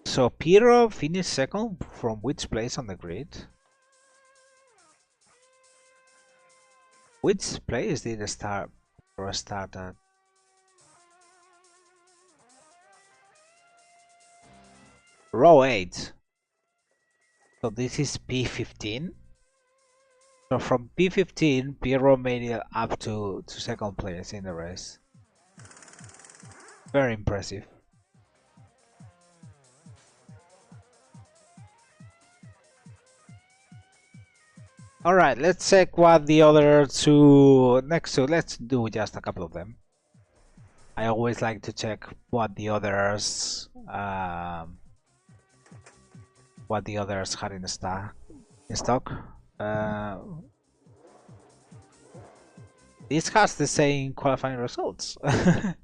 So Piero finished second from which place on the grid? Which place did the start at? Row 8. So this is P15. So from P15, Piero made it up to second place in the race. Very impressive. Alright, let's check what the other two next to. Let's do just a couple of them. I always like to check what the others had in stock. This has the same qualifying results.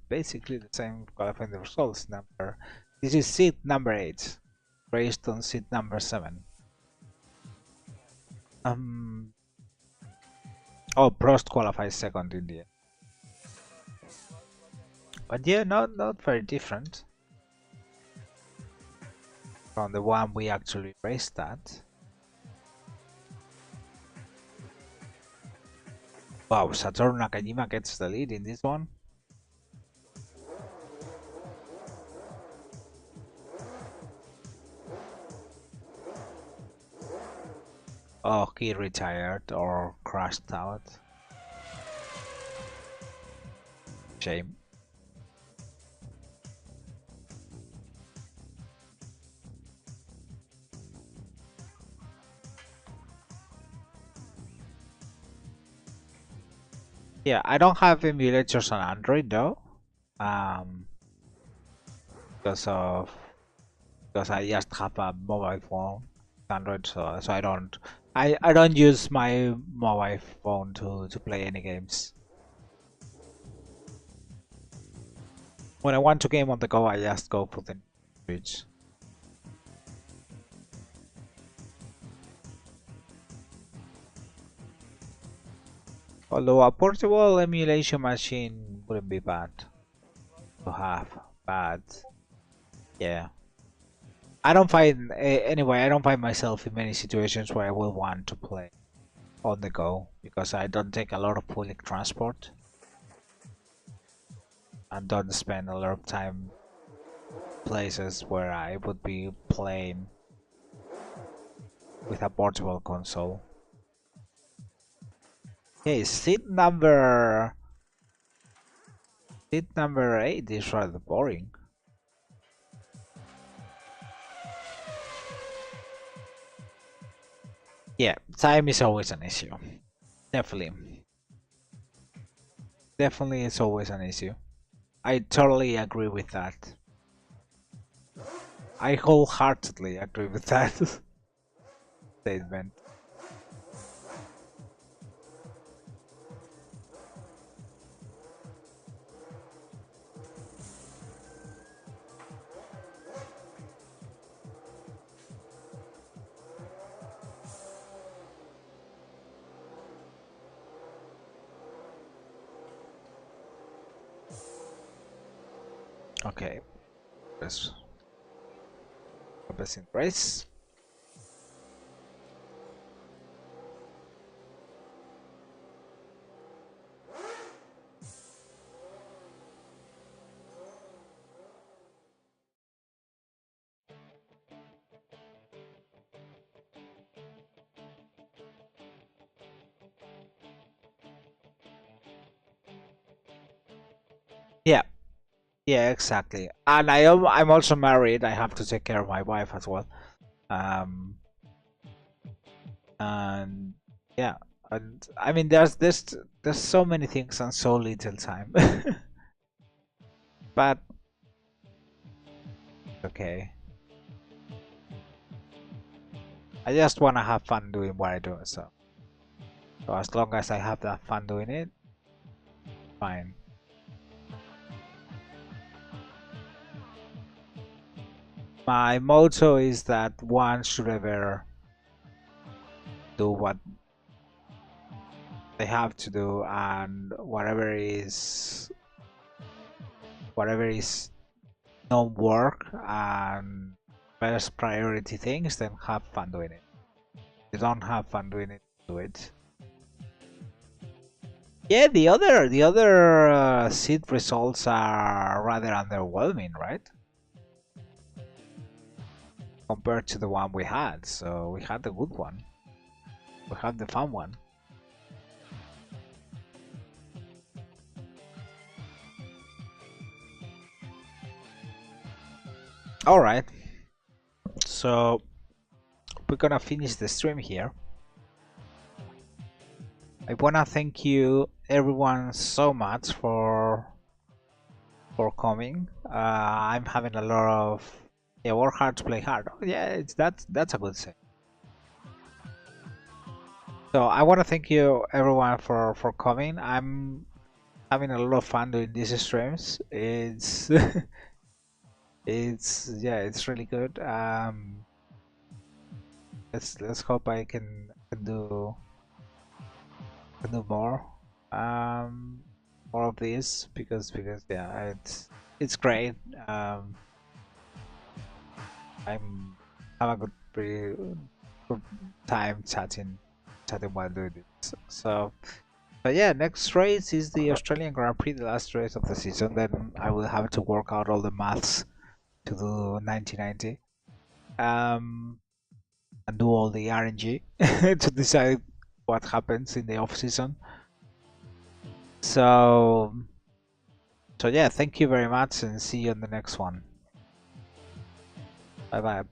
Basically the same qualifying results number. This is seat number 8, raced on seat number 7. Oh, Prost qualifies second in the end. But yeah, not very different from the one we actually raced at. Wow, Satoru Nakajima gets the lead in this one. Oh, he retired or crashed out. Shame. Yeah, I don't have emulators on Android though. Because I just have a mobile phone, Android, so I don't use my mobile phone to play any games. When I want to game on the go, I just go for the Switch. Although a portable emulation machine wouldn't be bad to have, but yeah. I don't find myself in many situations where I will want to play on the go because I don't take a lot of public transport and don't spend a lot of time places where I would be playing with a portable console. Okay, seat number 8 is rather boring. Yeah, time is always an issue. Definitely. Definitely it's always an issue. I totally agree with that. I wholeheartedly agree with that statement. Okay, let's in race. Yeah, yeah, exactly. And I'm also married. I have to take care of my wife as well. Um, and yeah, and I mean, there's so many things and so little time. But okay, I just wanna have fun doing what I do. So as long as I have that fun doing it, fine. My motto is that one should ever do what they have to do, and whatever is non work and best priority things, then have fun doing it. If you don't have fun doing it, do it. Yeah, the other seed results are rather underwhelming, right? Compared to the one we had. So we had the good one. We had the fun one. All right. So we're gonna finish the stream here. I wanna thank you everyone so much for coming. I'm having a lot of work hard to play hard. Oh, yeah, that's a good thing. So I want to thank you everyone for coming. I'm having a lot of fun doing these streams. It's it's really good. Let's hope I can do more of this because yeah, it's great. I'm have a pretty good time chatting while doing this. But yeah, next race is the Australian Grand Prix, the last race of the season. Then I will have to work out all the maths to do 1990, and do all the RNG to decide what happens in the off season. So, so yeah, thank you very much, and see you on the next one. Bye bye.